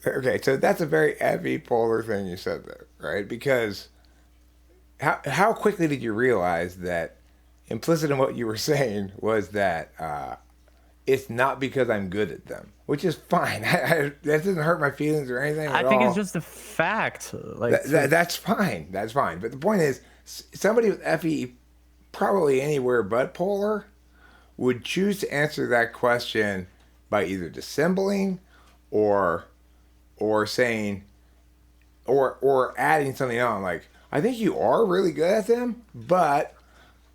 Okay, so that's a very heavy polar thing you said there, right? Because how quickly did you realize that implicit in what you were saying was that it's not because I'm good at them, which is fine. That doesn't hurt my feelings or anything at all. I think it's just a fact. Like that's fine. That's fine. But the point is, somebody with FE, probably anywhere but polar, would choose to answer that question by either dissembling or saying or adding something on, like, I think you are really good at them, but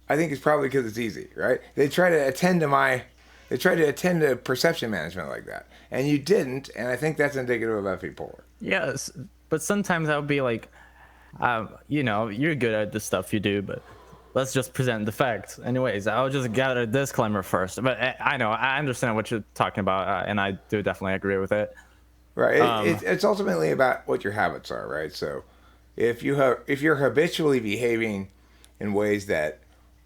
I think it's probably because it's easy, right? They try to attend to perception management like that, and you didn't, and I think that's indicative of FE polar. yes, but sometimes I'll be like, you know, you're good at the stuff you do, but let's just present the facts. Anyways, I'll just get a disclaimer first. But I know, I understand what you're talking about, and I do definitely agree with it. Right. It's ultimately about what your habits are, right? So if you're habitually behaving in ways that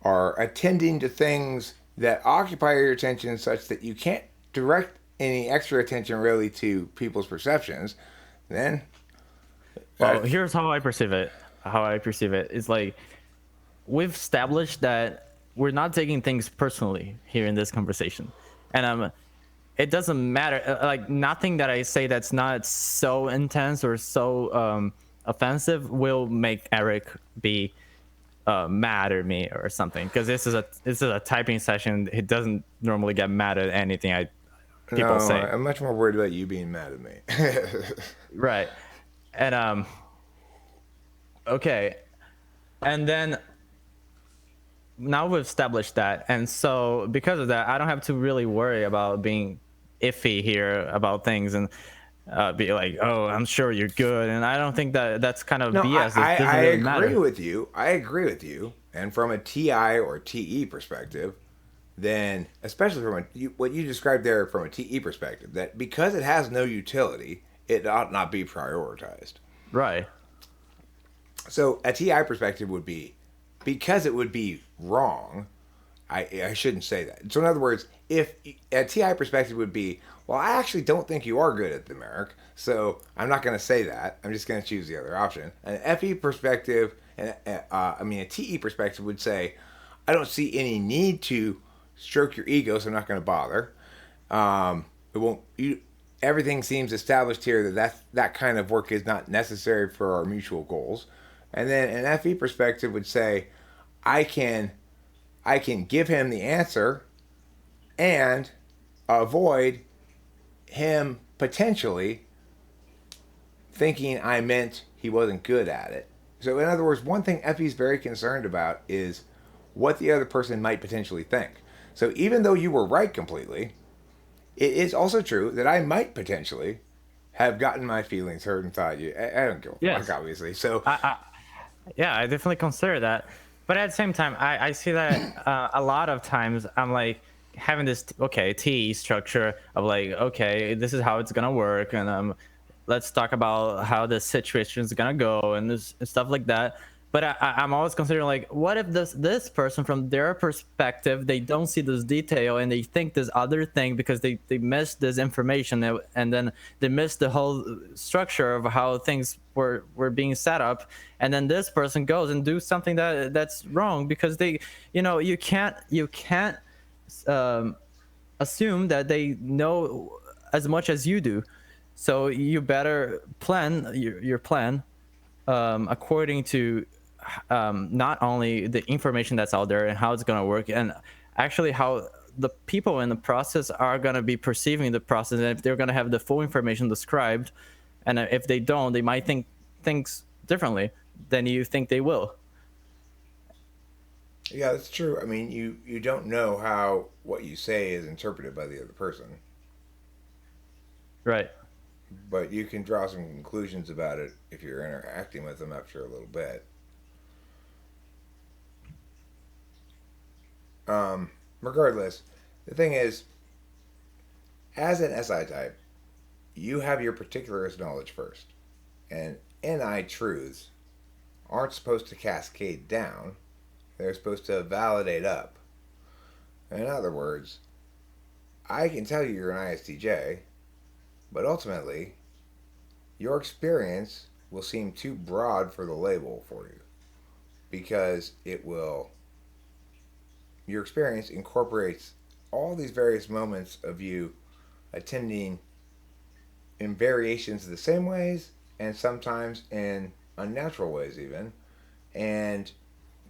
are attending to things that occupy your attention such that you can't direct any extra attention really to people's perceptions, then Well, here's how I perceive it. How I perceive it is like, we've established that we're not taking things personally here in this conversation, and it doesn't matter. Like, nothing that I say that's not so intense or so offensive will make Eric be mad at me or something. Because this is a typing session. He doesn't normally get mad at anything people say. I'm much more worried about you being mad at me. Right. And okay. And then now we've established that, and so because of that, I don't have to really worry about being iffy here about things and be like, oh, I'm sure you're good. And I don't think that's kind of BS. I really agree matter. with you. I agree with you. And from a TI or TE perspective, then especially from what you described there from a TE perspective, that because it has no utility, it ought not be prioritized. Right. So a TI perspective would be, because it would be wrong, I shouldn't say that. So in other words, if a TI perspective would be, well, I actually don't think you are good at the Merrick, so I'm not going to say that. I'm just going to choose the other option. An FE perspective, and a TE perspective would say, I don't see any need to stroke your ego, so I'm not going to bother. It won't. Everything seems established here that kind of work is not necessary for our mutual goals. And then an FE perspective would say, I can give him the answer and avoid him potentially thinking I meant he wasn't good at it. So in other words, one thing FE is very concerned about is what the other person might potentially think. So even though you were right completely, it is also true that I might potentially have gotten my feelings hurt and thought I don't give a fuck, obviously. So yeah, I definitely consider that. But at the same time, I see that a lot of times I'm like having this, TE structure of like, okay, this is how it's going to work. And let's talk about how the situation is going to go and this and stuff like that. But I'm always considering like, what if this person, from their perspective, they don't see this detail and they think this other thing because they missed this information and then they missed the whole structure of how things were being set up. And then this person goes and do something that's wrong because you can't assume that they know as much as you do. So you better plan your plan according to not only the information that's out there and how it's going to work, and actually how the people in the process are going to be perceiving the process, and if they're going to have the full information described, and if they don't, they might think things differently than you think they will. Yeah, that's true. I mean, you don't know how what you say is interpreted by the other person, Right. but you can draw some conclusions about it if you're interacting with them after a little bit. Regardless, the thing is, as an SI type, you have your particularist knowledge first, and NI truths aren't supposed to cascade down. They're supposed to validate up. In other words, I can tell you you're an ISTJ, but ultimately, your experience will seem too broad for the label for you because your experience incorporates all these various moments of you attending in variations of the same ways and sometimes in unnatural ways even, and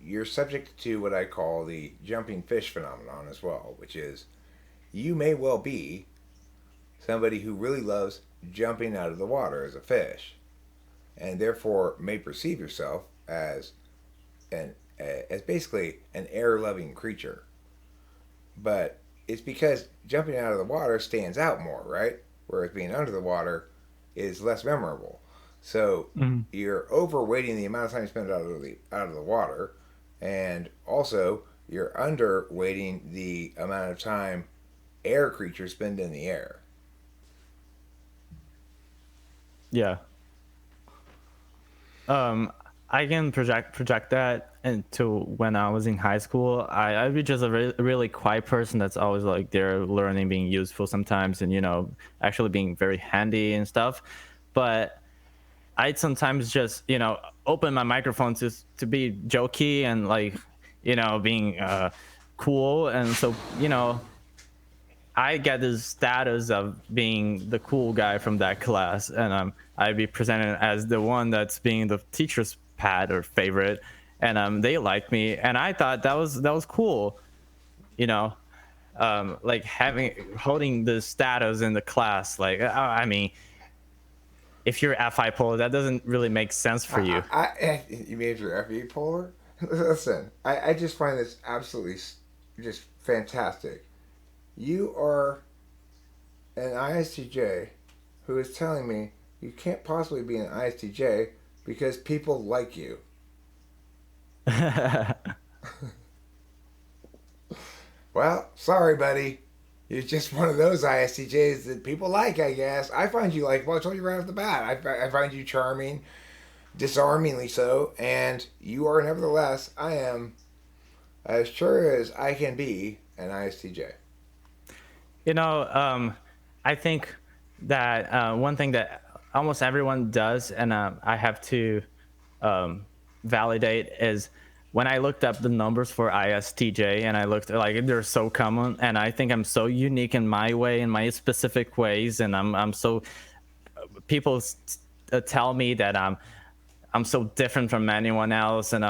you're subject to what I call the jumping fish phenomenon as well, which is you may well be somebody who really loves jumping out of the water as a fish, and therefore may perceive yourself as basically an air-loving creature. But it's because jumping out of the water stands out more, right? Whereas being under the water is less memorable. So you're overweighting the amount of time you spend out of the water, and also you're underweighting the amount of time air creatures spend in the air. Yeah. I can project that into when I was in high school. I'd be just a really quiet person that's always like there learning, being useful sometimes, and actually being very handy and stuff. But I'd sometimes just open my microphone to be jokey and like being cool, and so I get this status of being the cool guy from that class, and I'd be presented as the one that's being the teacher's pet or favorite, and they liked me, and I thought that was cool, like holding the status in the class. Like, I mean, if you're FI polar, that doesn't really make sense for you. You mean if you're FE polar? Listen, I just find this absolutely just fantastic. You are an ISTJ who is telling me you can't possibly be an ISTJ because people like you. Well, sorry, buddy. You're just one of those ISTJs that people like, I guess. I find you like, well, I told you right off the bat. I find you charming, disarmingly so, and you are nevertheless, I am As sure as I can be an ISTJ. You know, I think that one thing that almost everyone does, and I have to validate, is when I looked up the numbers for ISTJ, and I looked like they're so common, and I think I'm so unique in my way, in my specific ways, and I'm so people tell me that I'm so different from anyone else, and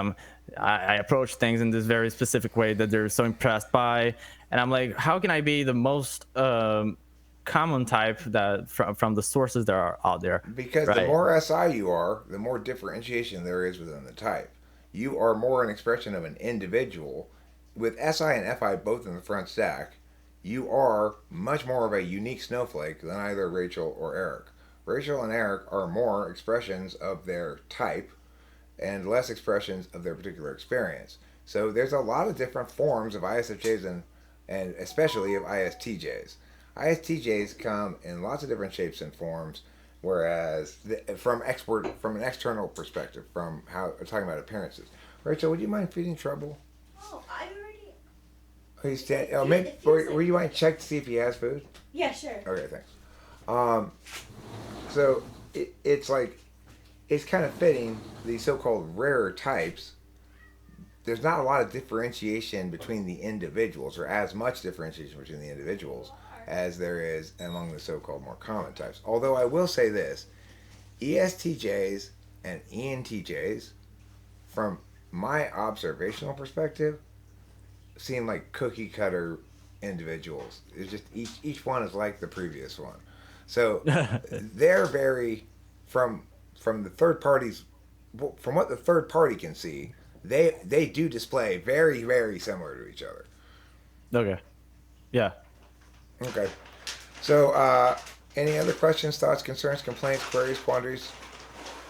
I approach things in this very specific way that they're so impressed by, and I'm like, how can I be the most common type that from the sources that are out there, Because the right? more SI you are, the more differentiation there is within the type. You are more an expression of an individual. With SI and FI both in the front stack, you are much more of a unique snowflake than either Rachel or Eric. Rachel and Eric are more expressions of their type and less expressions of their particular experience. So there's a lot of different forms of ISFJs and especially of ISTJs. ISTJs come in lots of different shapes and forms, whereas from an external perspective, from how we're talking about appearances. Rachel, would you mind feeding Trouble? Oh, I've already. Oh, maybe. Would you mind check to see if he has food? Yeah, sure. Okay, thanks. Um, so it's like it's kind of fitting these so-called rarer types. There's not a lot of differentiation between the individuals, or as much differentiation between the individuals as there is among the so-called more common types. Although I will say this, ESTJs and ENTJs, from my observational perspective, seem like cookie cutter individuals. It's just each one is like the previous one. So they're very from the third parties, from what the third party can see, they do display very similar to each other. Okay, yeah. Okay. So any other questions, thoughts, concerns, complaints, queries, quandaries?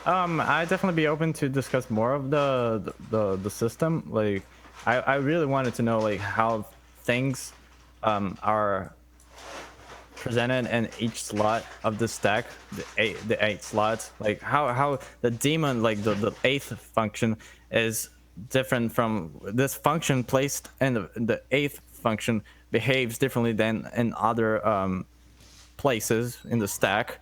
I definitely be open to discuss more of the system. Like, I really wanted to know like how things are presented in each slot of the stack, the eight slots. Like how the daemon, like the eighth function, is different from this function placed in the eighth function behaves differently than in other places in the stack.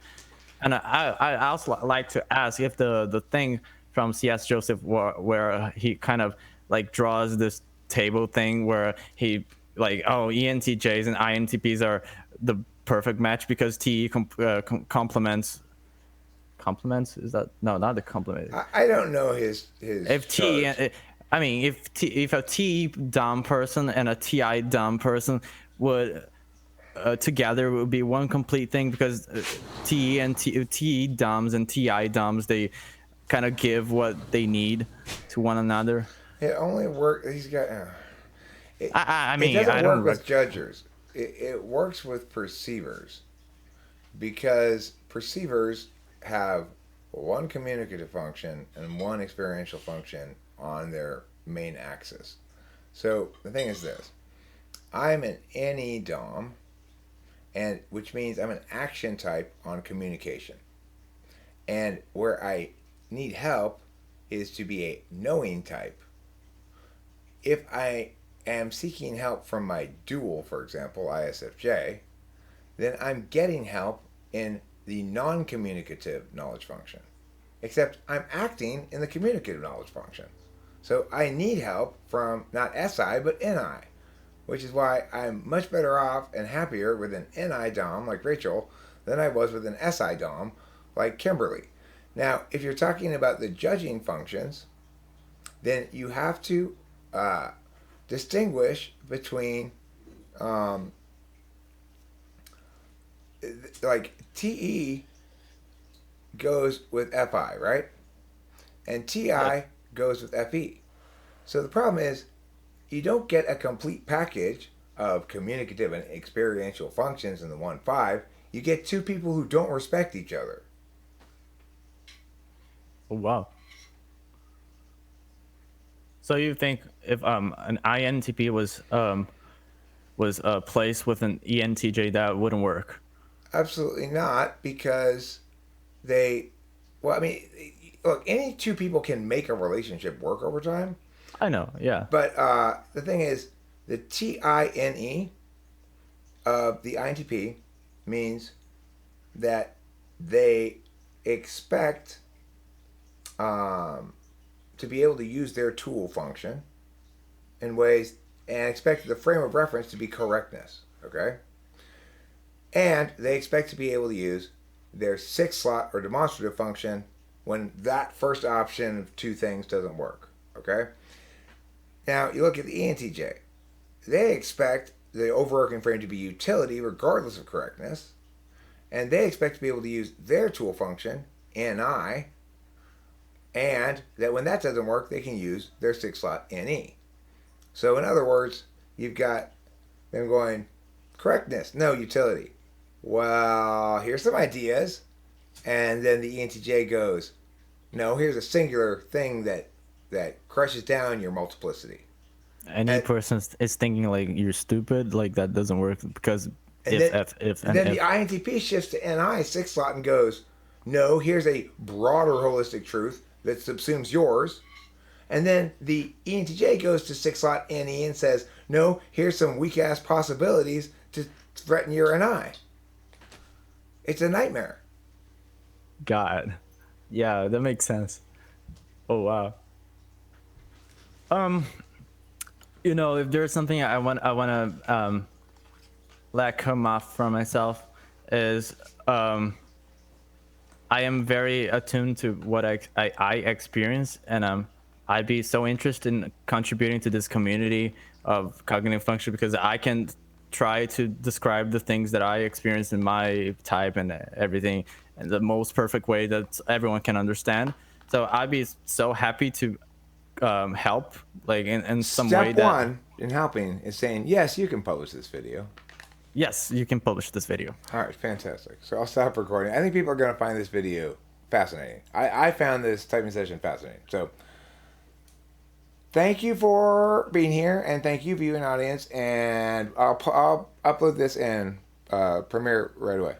And I also like to ask if the thing from C.S. Joseph where he kind of like draws this table thing where he like, oh, ENTJs and INTPs are the perfect match because TE complements, is that, no, not the complement. I don't know his If T, I mean, if a T dumb person and a TI dumb person would together would be one complete thing, because T and T dumbs and TI dumbs, they kind of give what they need to one another. It only works. He's got. I mean, it doesn't I work don't with judgers. It works with perceivers, because perceivers have one communicative function and one experiential function on their main axis. So the thing is this: I'm an NE DOM, and which means I'm an action type on communication. And where I need help is to be a knowing type. If I am seeking help from my dual, for example, ISFJ, then I'm getting help in the non communicative knowledge function. Except I'm acting in the communicative knowledge function. So I need help from not SI, but NI, which is why I'm much better off and happier with an NI DOM like Rachel than I was with an SI DOM like Kimberly. Now, if you're talking about the judging functions, then you have to distinguish between like TE goes with FI, right? And TI goes with FE. So the problem is you don't get a complete package of communicative and experiential functions in the 1.5. You get two people who don't respect each other. Oh, wow. So you think if an INTP was placed with an ENTJ, that wouldn't work? Absolutely not, because they, well, I mean, look, any two people can make a relationship work over time. I know. Yeah. But the thing is, the TINE of the INTP means that they expect to be able to use their tool function in ways and expect the frame of reference to be correctness. Okay? And they expect to be able to use their 6 slot or demonstrative function when that first option of two things doesn't work. Okay? Now, you look at the ENTJ. They expect the overworking frame to be utility regardless of correctness. And they expect to be able to use their tool function, NI, and that when that doesn't work, they can use their 6 slot NE. So in other words, you've got them going, correctness, no utility. Well, here's some ideas. And then the ENTJ goes, no, here's a singular thing that crushes down your multiplicity. Any person is thinking like you're stupid, like that doesn't work because And then the INTP shifts to NI 6 slot and goes, no, here's a broader holistic truth that subsumes yours. And then the ENTJ goes to 6 slot NE and says, no, here's some weak ass possibilities to threaten your NI. It's a nightmare. God. Yeah, that makes sense. Oh wow. You know, if there's something I want to let come off from myself is I am very attuned to what I experience, and I'd be so interested in contributing to this community of cognitive function because I can try to describe the things that I experience in my type and everything in the most perfect way that everyone can understand. So I'd be so happy to help, like in some way. Step one in helping is saying, yes, you can publish this video. Yes, you can publish this video. All right, fantastic. So I'll stop recording. I think people are going to find this video fascinating. I found this typing session fascinating. So thank you for being here, and thank you, viewing audience. And I'll upload this in Premiere right away.